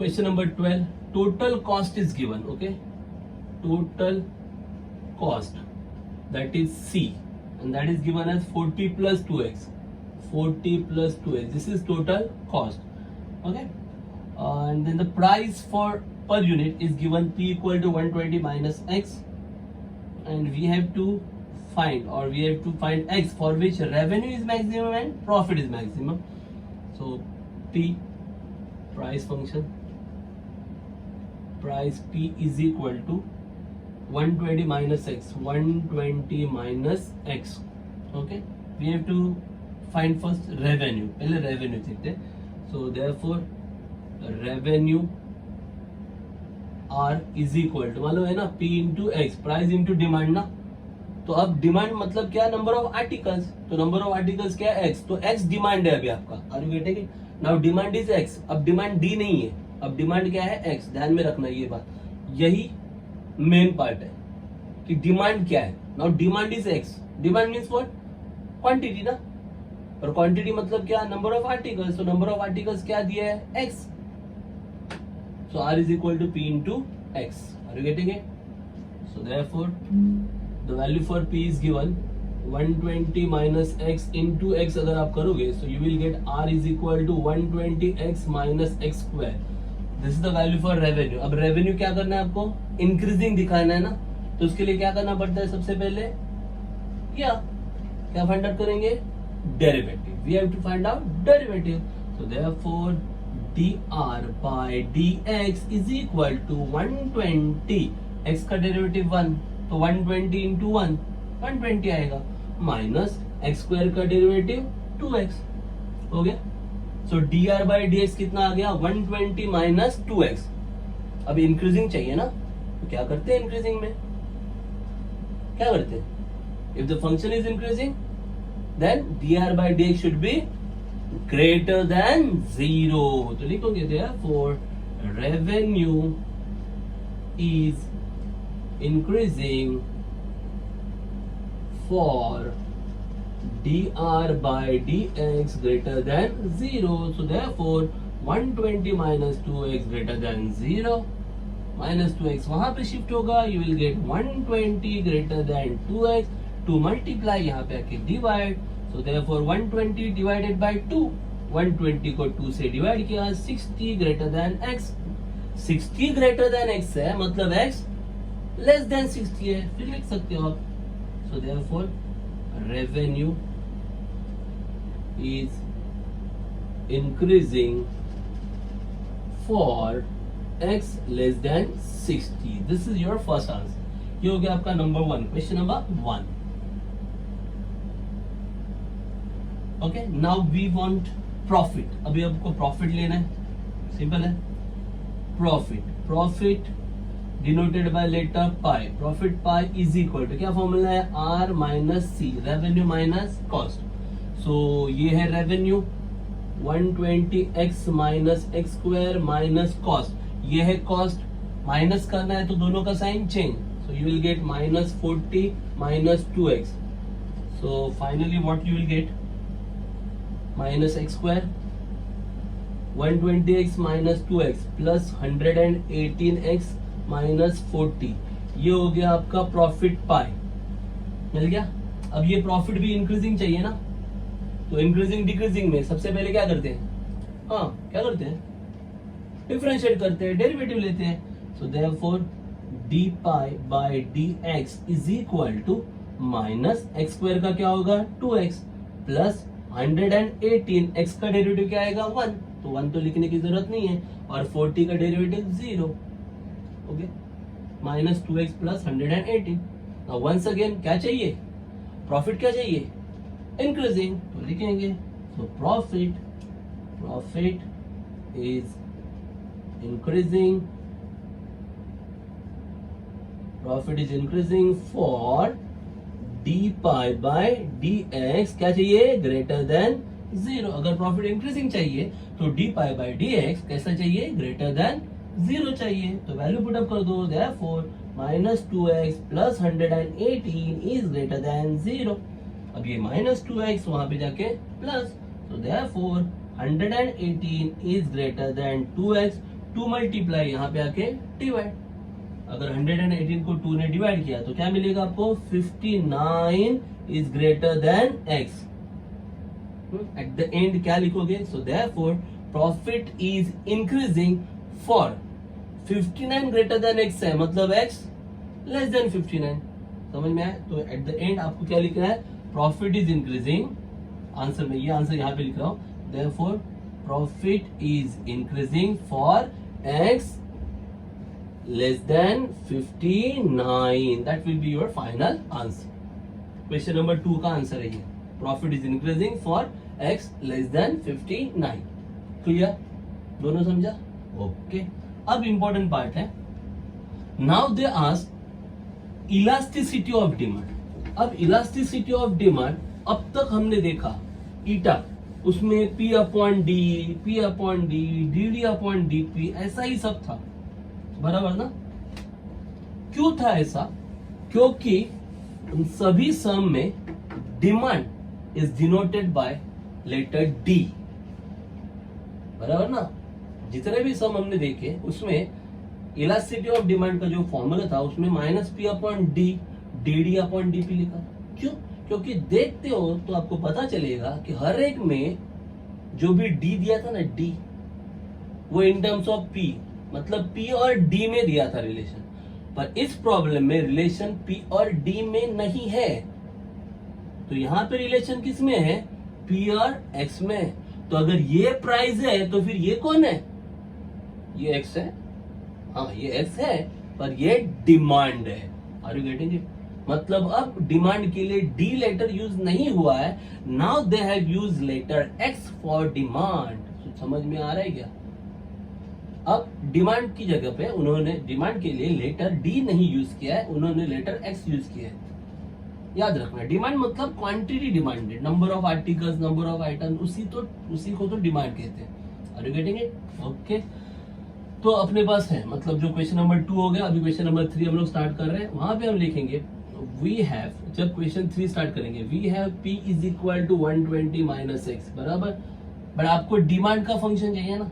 Question number 12. Total cost is given, okay? Total cost, that is C, and that is given as 40 plus 2x. 40 plus 2x. This is total cost, okay? And then the price for per unit is given P equal to 120 minus x, and we have to find x for which revenue is maximum and profit is maximum. So P, price function, price P is equal to 120 minus x, 120 minus x. Okay, we have to find first revenue. पहले revenue देखते हैं. So therefore revenue R is equal to, मालूम है ना, P into X, price into demand ना. तो अब डिमांड मतलब क्या, नंबर ऑफ आर्टिकल्स. तो नंबर ऑफ आर्टिकल्स क्या है, X. तो X डिमांड है अभी आपका. Are you getting it? Now demand is X. अब डिमांड D नहीं है, अब डिमांड क्या है, X. ध्यान में रखना ये बात, यही मेन पार्ट है कि डिमांड क्या है. Now demand is X. Demand means what, quantity ना. और क्वांटिटी मतलब क्या, नंबर ऑफ आर्टिकल्स. तो नंबर ऑफ आर्टिकल्स क्या दिया है, X. So R is equal to P into X. Are you getting it? So therefore, the value for P is given 120 minus X into X. अगर आप करोगे, so you will get R is equal to 120x minus X square. This is the value for revenue. अब revenue क्या करना है आपको, increasing दिखाना है ना. तो उसके लिए क्या करना पड़ता है, सबसे पहले क्या फाइंड आउट करेंगे, derivative. We have to find out derivative. So therefore dr by dx is equal to 120. x का डेरिवेटिव 1, तो 120 into 1 120 आएगा, माइनस x स्क्वायर का डेरिवेटिव 2x. हो गया. सो dr by dx कितना आ गया, 120 माइनस 2x. अब इंक्रीजिंग चाहिए ना, तो क्या करते हैं इंक्रीजिंग में, क्या करते हैं, if the function is increasing then dr by dx should be greater than 0. तो लिखोगे therefore revenue is increasing for dr by dx greater than 0. So therefore 120 minus 2x greater than 0. Minus 2x वहां पे शिफ्ट होगा, you will get 120 greater than 2x. To multiply यहाँ पे आके divide. So therefore 120 divided by 2, 120 को 2 से डिवाइड किया, 60 greater than x. 60 greater than x है, मतलब x less than 60 है, फिर लिख सकते हो आप. So therefore revenue is increasing for x less than 60. This is your first answer. ये हो गया आपका number 1, question number 1. Okay, now we want profit. अभी आपको प्रॉफिट लेना है, सिंपल है. Profit denoted by letter pi. Profit pi is equal to, क्या फॉर्मूला है, R minus C, revenue minus cost. So ये है revenue 120x minus x square minus cost. ये है कॉस्ट, माइनस करना है तो दोनों का sign change. So you will get minus 40 minus 2x. So finally what you will get, minus x square 120x minus 2x plus 118x minus 40. ये हो गया आपका प्रॉफिट पाई, मिल गया. अब ये प्रॉफिट भी इंक्रीजिंग चाहिए ना, तो इंक्रीजिंग डिक्रीजिंग में सबसे पहले क्या करते हैं, क्या करते हैं, डिफरेंशिएट करते हैं, डेरिवेटिव लेते हैं. So therefore D pi by D X is equal to minus x square का क्या होगा 2x प्लस 118 x का डेरिवेटिव क्या आएगा 1. तो 1 तो लिखने की जरूरत नहीं है, और 40 का derivative 0, okay, minus 2x plus 118। Once again क्या चाहिए, प्रॉफिट क्या चाहिए, इंक्रीजिंग, तो लिखेंगे तो profit is increasing, profit is increasing for D pi by D X, क्या चाहिए, ग्रेटर देन 0। अगर प्रॉफिट इंक्रीजिंग चाहिए तो D pi by D x कैसा चाहिए, ग्रेटर देन 0 चाहिए। तो वैल्यू पुट अप कर दो, therefore minus 2x plus 118 is greater then 0। अब ये माइनस 2x वहां पे जाके प्लस, तो therefore 118 is greater then 2x, 2 multiply यहाँ पे आके डिवाइड। अगर 118 को 2 ने डिवाइड किया तो क्या मिलेगा आपको, 59 is greater then x। At the end क्या लिखोगे, so therefore profit is increasing for 59 greater than x है, मतलब x लेस देन 59। समझ में आया? तो एट द एंड आपको क्या लिखना है, प्रॉफिट इज इंक्रीजिंग, आंसर में ये आंसर यहाँ पे लिख रहा हूं, therefore profit is increasing for x less than 59, that will be your final answer। Question number 2 का आंसर है ये, profit is increasing for x less than 59। Clear, दोनों समझा? ओके। अब इंपॉर्टेंट पार्ट है, now they ask elasticity of demand. अब इलास्टिसिटी ऑफ डिमांड अब तक हमने देखा ईटा, उसमें P upon D, P upon D, D upon D P, ऐसा ही सब था, बराबर ना? क्यों था ऐसा? क्योंकि उन सभी सम में demand is denoted by letter D, बराबर ना? जितने भी सम हमने देखे उसमें इलास्टिसिटी ऑफ डिमांड का जो फॉर्मूला था उसमें minus P upon D, D upon D P लिखा। क्यों? क्योंकि देखते हो तो आपको पता चलेगा कि हर एक में जो भी डी दिया था ना, डी, वो इन टर्म्स ऑफ पी, मतलब P और D में दिया था रिलेशन, पर इस प्रॉब्लम में रिलेशन P और D में नहीं है। तो यहाँ पे रिलेशन किस में है, P और X में। तो अगर ये प्राइस है तो फिर ये कौन है, ये X है, हाँ ये X है, पर ये डिमांड है। Are you getting it? मतलब अब डिमांड के लिए D लेटर यूज नहीं हुआ है, now they have use letter X for demand. समझ में आ रहा है क्या? अब डिमांड की जगह पे उन्होंने डिमांड के लिए लेटर डी नहीं यूज किया है, उन्होंने लेटर एक्स यूज किया है। याद रखना, डिमांड मतलब quantity demanded, number of articles, number of item, उसी को तो डिमांड कहते हैं। Are you getting it? Okay. तो अपने पास है, मतलब जो क्वेश्चन नंबर 2 हो गया, अभी क्वेश्चन नंबर 3 हम लोग स्टार्ट कर रहे हैं। वहां पे हम लिखेंगे वी हैव, जब क्वेश्चन 3 स्टार्ट करेंगे, we have P is equal to 120 minus X, बराबर। बट आपको डिमांड का फंक्शन चाहिए ना,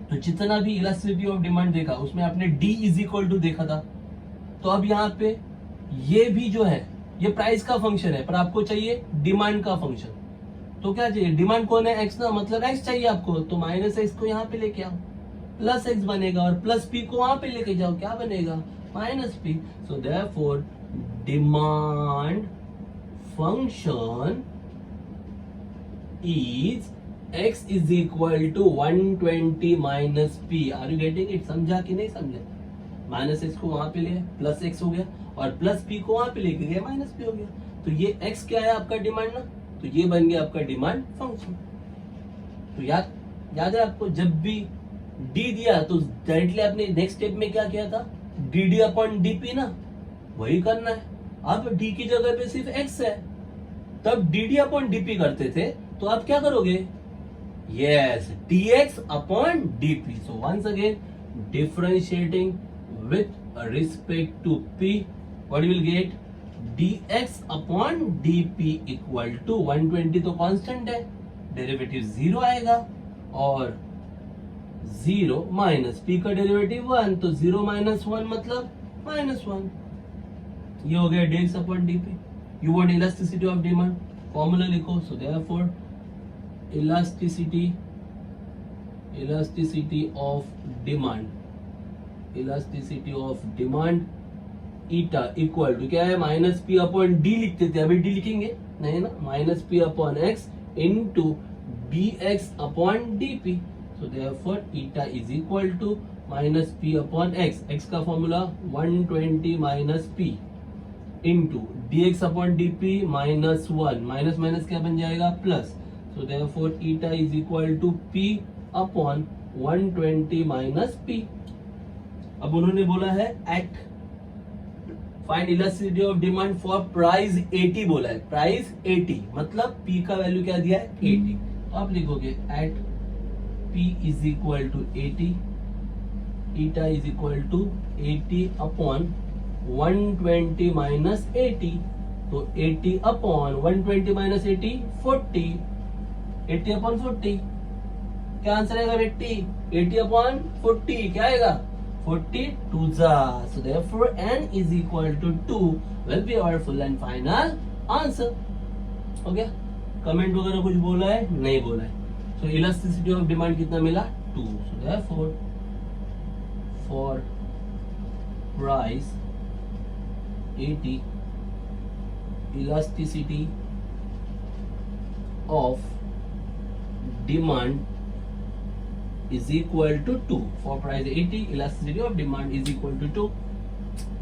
तो जितना भी इलास्टिसिटी ऑफ डिमांड देखा उसमें आपने D इज इक्वल टू देखा था, तो अब यहाँ पे ये भी जो है ये प्राइस का फंक्शन है, पर आपको चाहिए डिमांड का फंक्शन। तो क्या चाहिए, डिमांड कौन है, x ना, मतलब x चाहिए आपको, तो माइनस एक्स को यहाँ पे लेके आओ, प्लस x बनेगा, और प्लस p को वहां पे लेके जाओ, क्या बनेगा, minus p। So therefore demand function is x is equal to 120 minus P. Are you getting it? समझा कि नहीं समझा? माइनस एक्स को वहां पे ले, प्लस एक्स हो गया, और प्लस पी को वहां पे लेके गया, माइनस पी हो गया। तो ये x क्या है आपका डिमांड ना, तो ये बन गया आपका डिमांड फंक्शन। तो याद है आपको, जब भी d दिया तो डायरेक्टली आपने नेक्स्ट स्टेप में क्या किया था, डी अपॉन डी ना, वही करना है। अब d की जगह पे सिर्फ x है, तब डी अपॉन डी करते थे, तो आप क्या करोगे, yes, dx upon dp. So once again, differentiating with respect to p, what you will get, dx upon dp equal to 120 तो कांस्टेंट है, डेरिवेटिव 0 आएगा, और 0 माइनस p का डेरिवेटिव 1, तो 0 माइनस 1 मतलब माइनस 1। ये हो गया dx upon dp। You want elasticity of demand, formula लिखो। So therefore elasticity of demand eta equal to क्या है, माइनस पी अपॉन डी लिखते थे, अभी डी लिखेंगे नहीं ना, minus P upon x into D x upon D P. So therefore eta is equal to minus p upon x. x का formula 120 minus p into dx upon dp minus 1. Minus minus क्या बन जाएगा plus. So therefore eta is equal to p upon 120 minus p. अब उन्होंने बोला है at find elasticity of demand for price 80 बोला है. प्राइस 80 मतलब p का वैल्यू क्या दिया है 80. तो आप लिखोगे at p is equal to 80, eta is equal to 80 upon 120 minus 80. तो 80 अपॉन 120 माइनस 80 40. 80 अपॉन 40 क्या आंसर आएगा बेटी? 80 अपॉन 40 क्या आएगा? 42 जा. So therefore n is equal to 2 will be our full and final answer. Okay? Comment वगैरह कुछ बोला है? नहीं बोला है. So elasticity of demand कितना मिला? 2. So therefore for price 80 elasticity of demand is equal to 2. For price 80 elasticity of demand is equal to 2.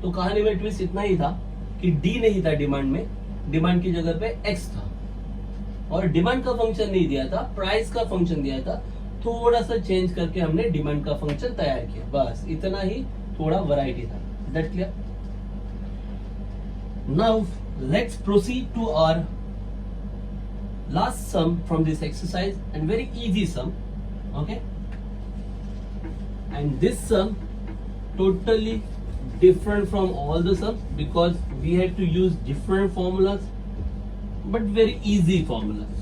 तो कहानी में ट्विस्ट इतना ही था कि D नहीं था डिमांड में, डिमांड की जगह पे X था और डिमांड का फंक्शन नहीं दिया था, प्राइस का फंक्शन दिया था. थोड़ा सा चेंज करके हमने डिमांड का फंक्शन तैयार किया, बस इतना ही, थोड़ा वैरायटी था. That clear? Now let's proceed to our last sum from this exercise and very easy sum. Okay, and this sum totally different from all the sums because we had to use different formulas but very easy formulas.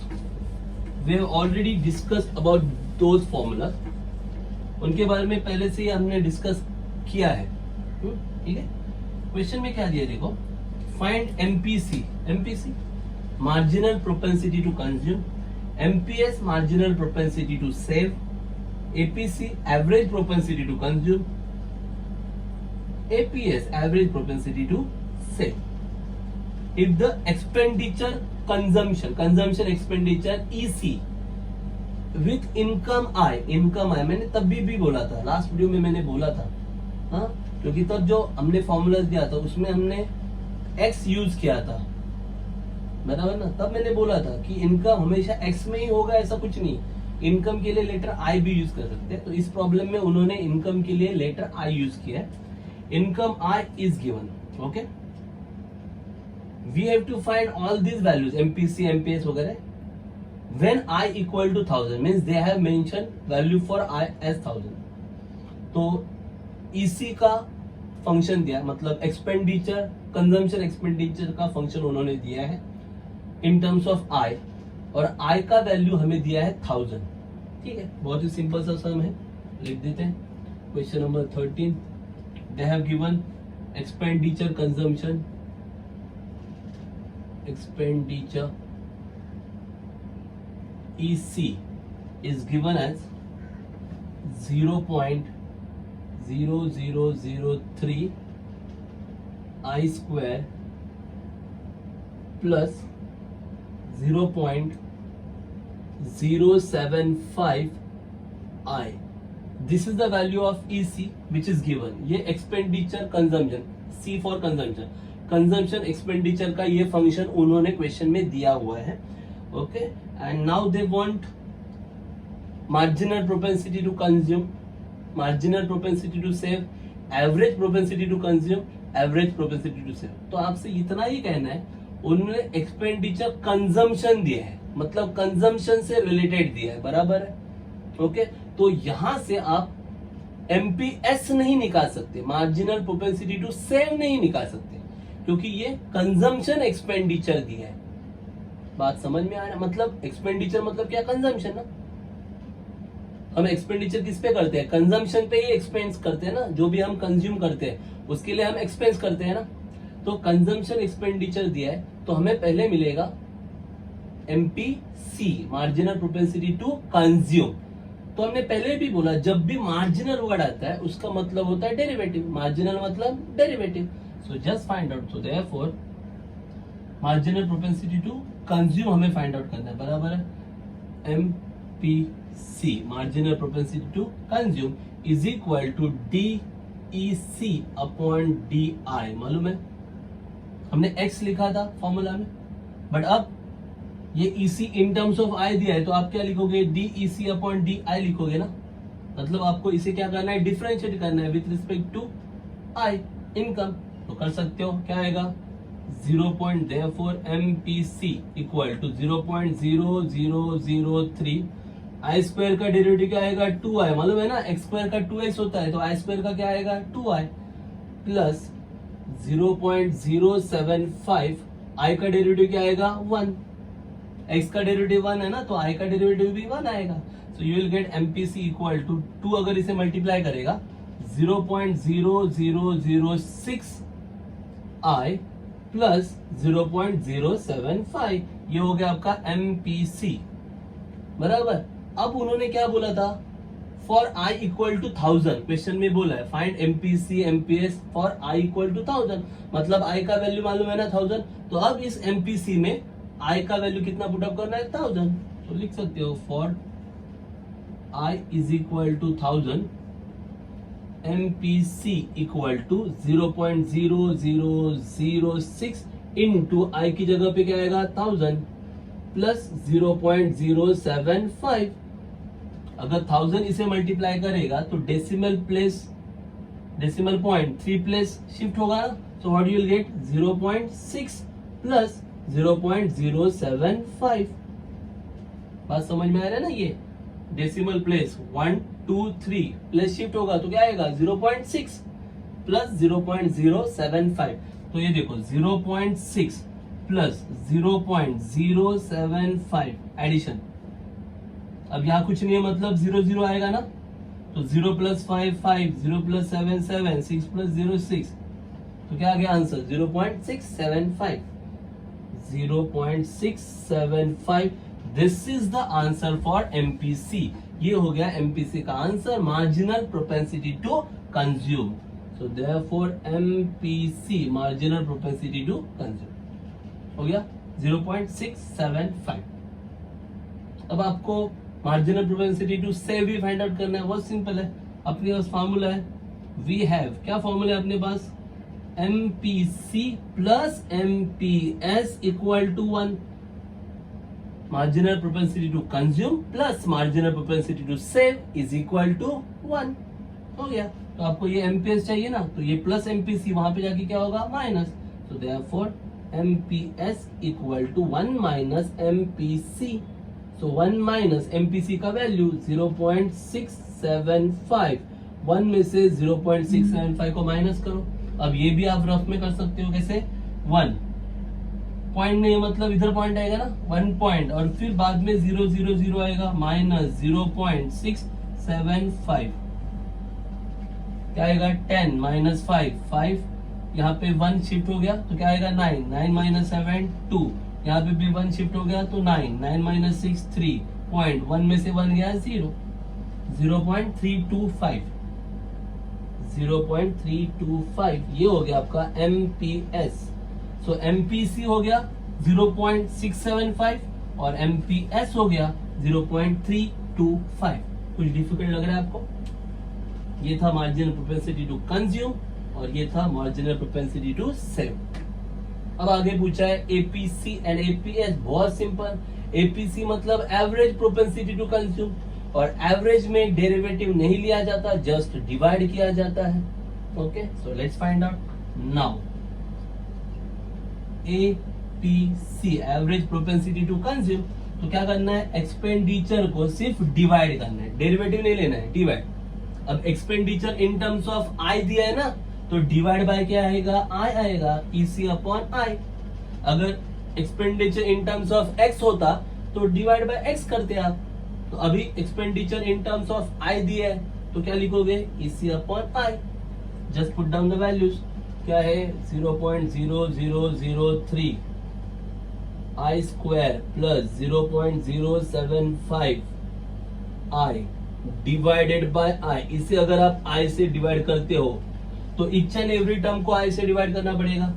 We have already discussed about those formulas. उनके बारे में पहले से ही हमने डिस्कस किया है. ठीक है. क्वेश्चन में क्या दिया देखो, find MPC. MPC marginal propensity to consume, MPS marginal propensity to save, APC average propensity to consume, APS average propensity to save. If the expenditure consumption expenditure EC with income I मैंने तभी भी बोला था, लास्ट वीडियो में मैंने बोला था, हाँ, क्योंकि तब जो हमने फॉर्मूला दिया था उसमें हमने X यूज किया था, बराबर ना. तब मैंने बोला था कि इनकम हमेशा X में ही होगा, ऐसा कुछ नहीं. इनकम के लिए लेटर आई भी यूज कर सकते हैं. तो इस प्रॉब्लम में उन्होंने इनकम के लिए लेटर आई यूज किया है. Income I is given. Okay, we have to find all these values MPC MPS वगैरह. When I equal to 1000 means they have mention value for I as 1000. तो इसी का फंक्शन दिया, मतलब एक्सपेंडिचर कंजम्पशन एक्सपेंडिचर का फंक्शन उन्होंने दिया है इन टर्म्स ऑफ आई, और आई का वैल्यू हमें दिया है 1000. ठीक है, बहुत ही सिंपल सा सम है, लिख देते हैं. Question number 13, they have given expenditure consumption, expenditure EC is given as 0.0003 I square plus 0.075 I. This is the value of EC which is given. ये expenditure consumption, C for consumption, consumption expenditure का ये function उन्होंने question में दिया हुआ है. Okay, and now they want marginal propensity to consume, marginal propensity to save, average propensity to consume, average propensity to save. तो आपसे इतना ही कहना है, उन्होंने एक्सपेंडिचर कंजम्पशन दिया है, मतलब कंजम्पशन से रिलेटेड दिया है, बराबर है. ओके, तो यहां से आप एमपीएस नहीं निकाल सकते, मार्जिनल प्रोपेंसिटी टू सेव नहीं निकाल सकते, क्योंकि ये कंजम्पशन एक्सपेंडिचर दिया है. बात समझ में आ रहा है? मतलब एक्सपेंडिचर मतलब क्या? कंजम्पशन ना. हम एक्सपेंडिचर किस पे करते हैं? कंजम्पशन पे ही एक्सपेंस करते हैं ना. जो भी हम कंज्यूम करते हैं उसके लिए हम एक्सपेंस करते हैं ना. तो कंजम्पशन एक्सपेंडिचर दिया है, तो हमें पहले मिलेगा MPC, marginal propensity to consume. तो हमने पहले भी बोला, जब भी मार्जिनल वर्ड आता है उसका मतलब होता है डेरिवेटिव. मार्जिनल मतलब derivative. So just find out. So therefore marginal propensity to consume हमें फाइंड आउट करना है, बराबर है. MPC C marginal propensity to consume is equal to DEC upon DI। मालूम है हमने x लिखा था फॉर्मूला में, बट अब ये EC in terms of I दिया है तो आप क्या लिखोगे, DEC अपॉन DI लिखोगे ना। मतलब आपको इसे क्या करना है, डिफरेंशिएट करना है with respect to I income. तो कर सकते हो, क्या आएगा 0.therefore MPC equal to 0.0003। I square का डेरिवेटिव क्या आएगा 2i। मालूम है ना x स्क्वायर का 2x होता है, तो आई स्क्वायर का क्या आएगा 2i प्लस 0.075। i का डेरिवेटिव क्या आएगा 1, x का डेरिवेटिव 1 है ना, तो i का डेरिवेटिव भी 1 आएगा। So you will get MPC equal to 2, अगर इसे मल्टीप्लाई करेगा 0.0006 i प्लस 0.075, ये हो गया आपका MPC बराबर। अब उन्होंने क्या बोला था, for i equal to 1000, question में बोला है find MPC MPS for i equal to 1000, मतलब i का वैल्यू मालूम है ना 1000। तो अब इस MPC में i का वैल्यू कितना पुटअप करना है 1000, तो लिख सकते हो for i is equal to 1000 MPC equal to 0.0006 into i की जगह पे क्या आएगा 1000 प्लस 0.075। अगर 1000 इसे मल्टीप्लाई करेगा तो डेसिमल पॉइंट 3 प्लेस शिफ्ट होगा ना, so what you will gate 0.6 plus 0.075। बात समझ में आ रहा है ना, ये डेसिमल प्लेस 1 2 3 प्लेस शिफ्ट होगा तो क्या आएगा 0.6 प्लस 0.075। तो ये देखो 0.6 प्लस 0.075 एडिशन। अब यहाँ कुछ नहीं है, मतलब 0 0 आएगा ना, तो 0 प्लस 5 5, 0 प्लस 7 7, 6 प्लस 0 6, तो क्या आ गया answer 0.675। 0.675, this is the answer for MPC। ये हो गया MPC का answer, marginal propensity to consume. So therefore MPC marginal propensity to consume हो गया 0.675। अब आपको मार्जिनल प्रोपेंसिटी टू सेव भी फाइंड आउट करना है, बहुत सिंपल है। अपने पास फॉर्मूला है, वी हैव, क्या फॉर्मूला है अपने पास, MPC plus MPS equal to 1। Marginal propensity to consume plus marginal propensity to save is equal to 1 हो गया। तो आपको ये MPS चाहिए ना, तो ये प्लस MPC वहां पे जाके क्या होगा minus, so therefore MPS equal to 1 minus MPC। सो 1 माइनस MPC का वैल्यू 0.675, 1 में से 0.675 को माइनस करो। अब ये भी आप रफ में कर सकते हो, कैसे 1 पॉइंट नहीं, मतलब इधर पॉइंट आएगा ना 1 पॉइंट, और फिर बाद में 0 0 0 आएगा माइनस 0.675, क्या आएगा 10 माइनस 5 5, यहाँ पे 1 शिफ्ट हो गया तो क्या आएगा 9 9 माइनस 7 2, यहाँ पे भी 1 शिफ्ट हो गया तो 9 9 माइनस 6 3, पॉइंट 1 में से 1 गया 0, 0.325 0.325, ये हो गया आपका MPS। सो MPC हो गया 0.675 और MPS हो गया 0.325। कुछ डिफिकल्ट लग रहा है आपको? ये था मार्जिनल प्रोपेंसिटी टू कंज्यूम और ये था मार्जिनल प्रोपेंसिटी टू सेव। अब आगे पूछा है APC एंड APS, बहुत सिंपल। APC मतलब एवरेज प्रोपेंसिटी टू कंज्यूम, और एवरेज में डेरिवेटिव नहीं लिया जाता, जस्ट डिवाइड किया जाता है। Okay, so let's find out now. APC average propensity to consume, तो क्या करना है, एक्सपेंडिचर को सिर्फ डिवाइड करना है, डेरिवेटिव नहीं लेना है, डिवाइड। अब expenditure in terms of I दिया है ना, तो डिवाइड बाय क्या आएगा, आई आएगा, EC अपॉन आई। अगर expenditure in terms of x होता तो डिवाइड बाय एक्स करते आप। तो अभी expenditure in terms of I दिया है तो क्या लिखोगे, EC upon I. Just put down the values, क्या है 0.0003 I square plus 0.075 I divided by I. इसे अगर आप आई से डिवाइड करते हो तो ईच एंड एवरी टर्म को आई से डिवाइड करना पड़ेगा।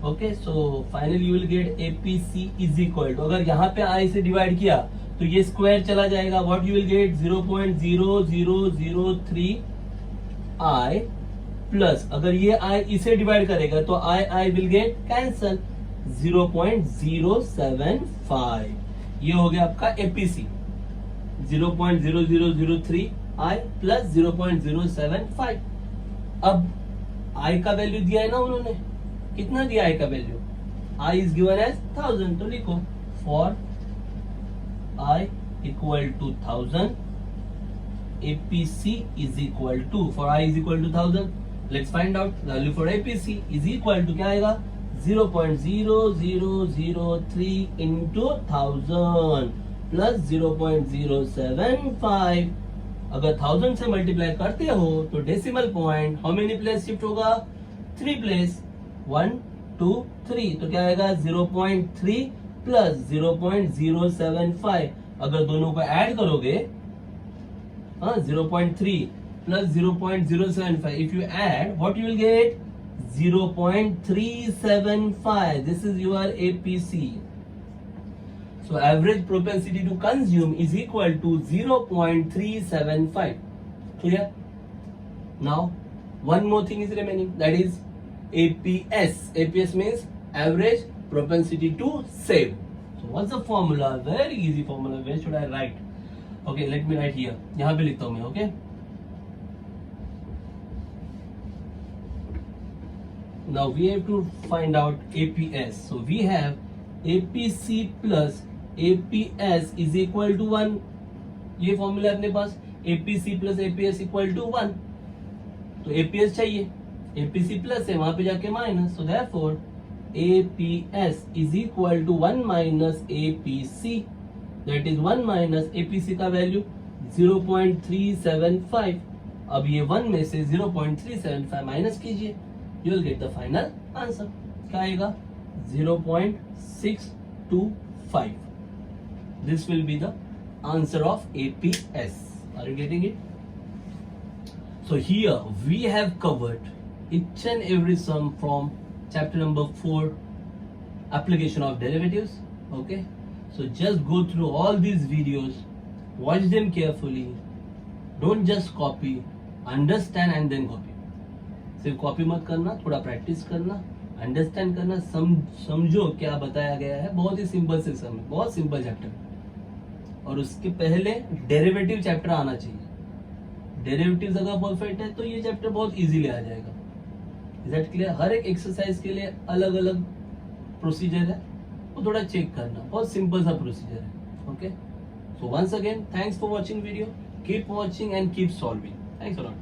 Okay, so finally you will get APC is equal to, अगर यहाँ पे आई से डिवाइड किया तो ये स्क्वायर चला जाएगा, what you will gate 0.0003 i plus, अगर ये i इसे डिवाइड करेगा तो i विल गेट कैंसल 0.075, ये हो गया आपका एपीसी 0.0003 i प्लस 0.075। अब i का वैल्यू दिया है ना उन्होंने, कितना दिया i का वैल्यू, i इज गिवन एज 1000, तो लिखो for i equal to 1000 APC is equal to, for I is equal to 1000, let's find out value for APC is equal to क्या आएगा 0.0003 into 1000 plus 0.075। अगर 1000 से मल्टीप्लाई करते हो तो decimal point how many place shift होगा, 3 प्लेस, 1 2 3, तो क्या आएगा 0.3 प्लस 0.075। अगर दोनों को ऐड करोगे 0.3 plus 0.075, if you add what you will get 0.375, this is your APC. So average propensity to consume is equal to 0.375. Clear? Now one more thing is remaining, that is APS. APS means average propensity to save. So what's the formula? Very easy formula. Where should I write? Okay, let me write here. यहाँ पे लिखता हूँ मैं. Okay. Now we have to find out APS. So we have APC plus APS is equal to 1. ये फॉर्मूला अपने पास APC plus APS equal to 1. तो APS चाहिए, APC plus है वहां पे जाके minus, so therefore APS is equal to 1 minus APC, that is 1 minus APC का वैल्यू 0.375। अब ये 1 में से 0.375 माइनस कीजिए, you will get the final answer, क्या आएगा 0.625। this will be the answer of APS. Are you getting it? So here we have covered each and every sum from chapter number 4, application of derivatives. Okay, so just go through all these videos, watch them carefully, don't just copy, understand and then copy. सिर्फ कॉपी मत करना, थोड़ा प्रैक्टिस करना, अंडरस्टैंड करना, समझो क्या बताया गया है। बहुत ही सिंपल से सम है, बहुत सिंपल चैप्टर, और उसके पहले डेरिवेटिव चैप्टर आना चाहिए। डेरिवेटिव्स अगर परफेक्ट है तो ये चैप्टर बहुत इजीली आ जाएगा। Is that clear? हर एक एक्सरसाइज के लिए अलग अलग प्रोसीजर है, वो थोड़ा चेक करना, बहुत सिंपल सा प्रोसीजर है। Okay, so once again thanks for watching video, keep watching and keep solving. Thanks a lot.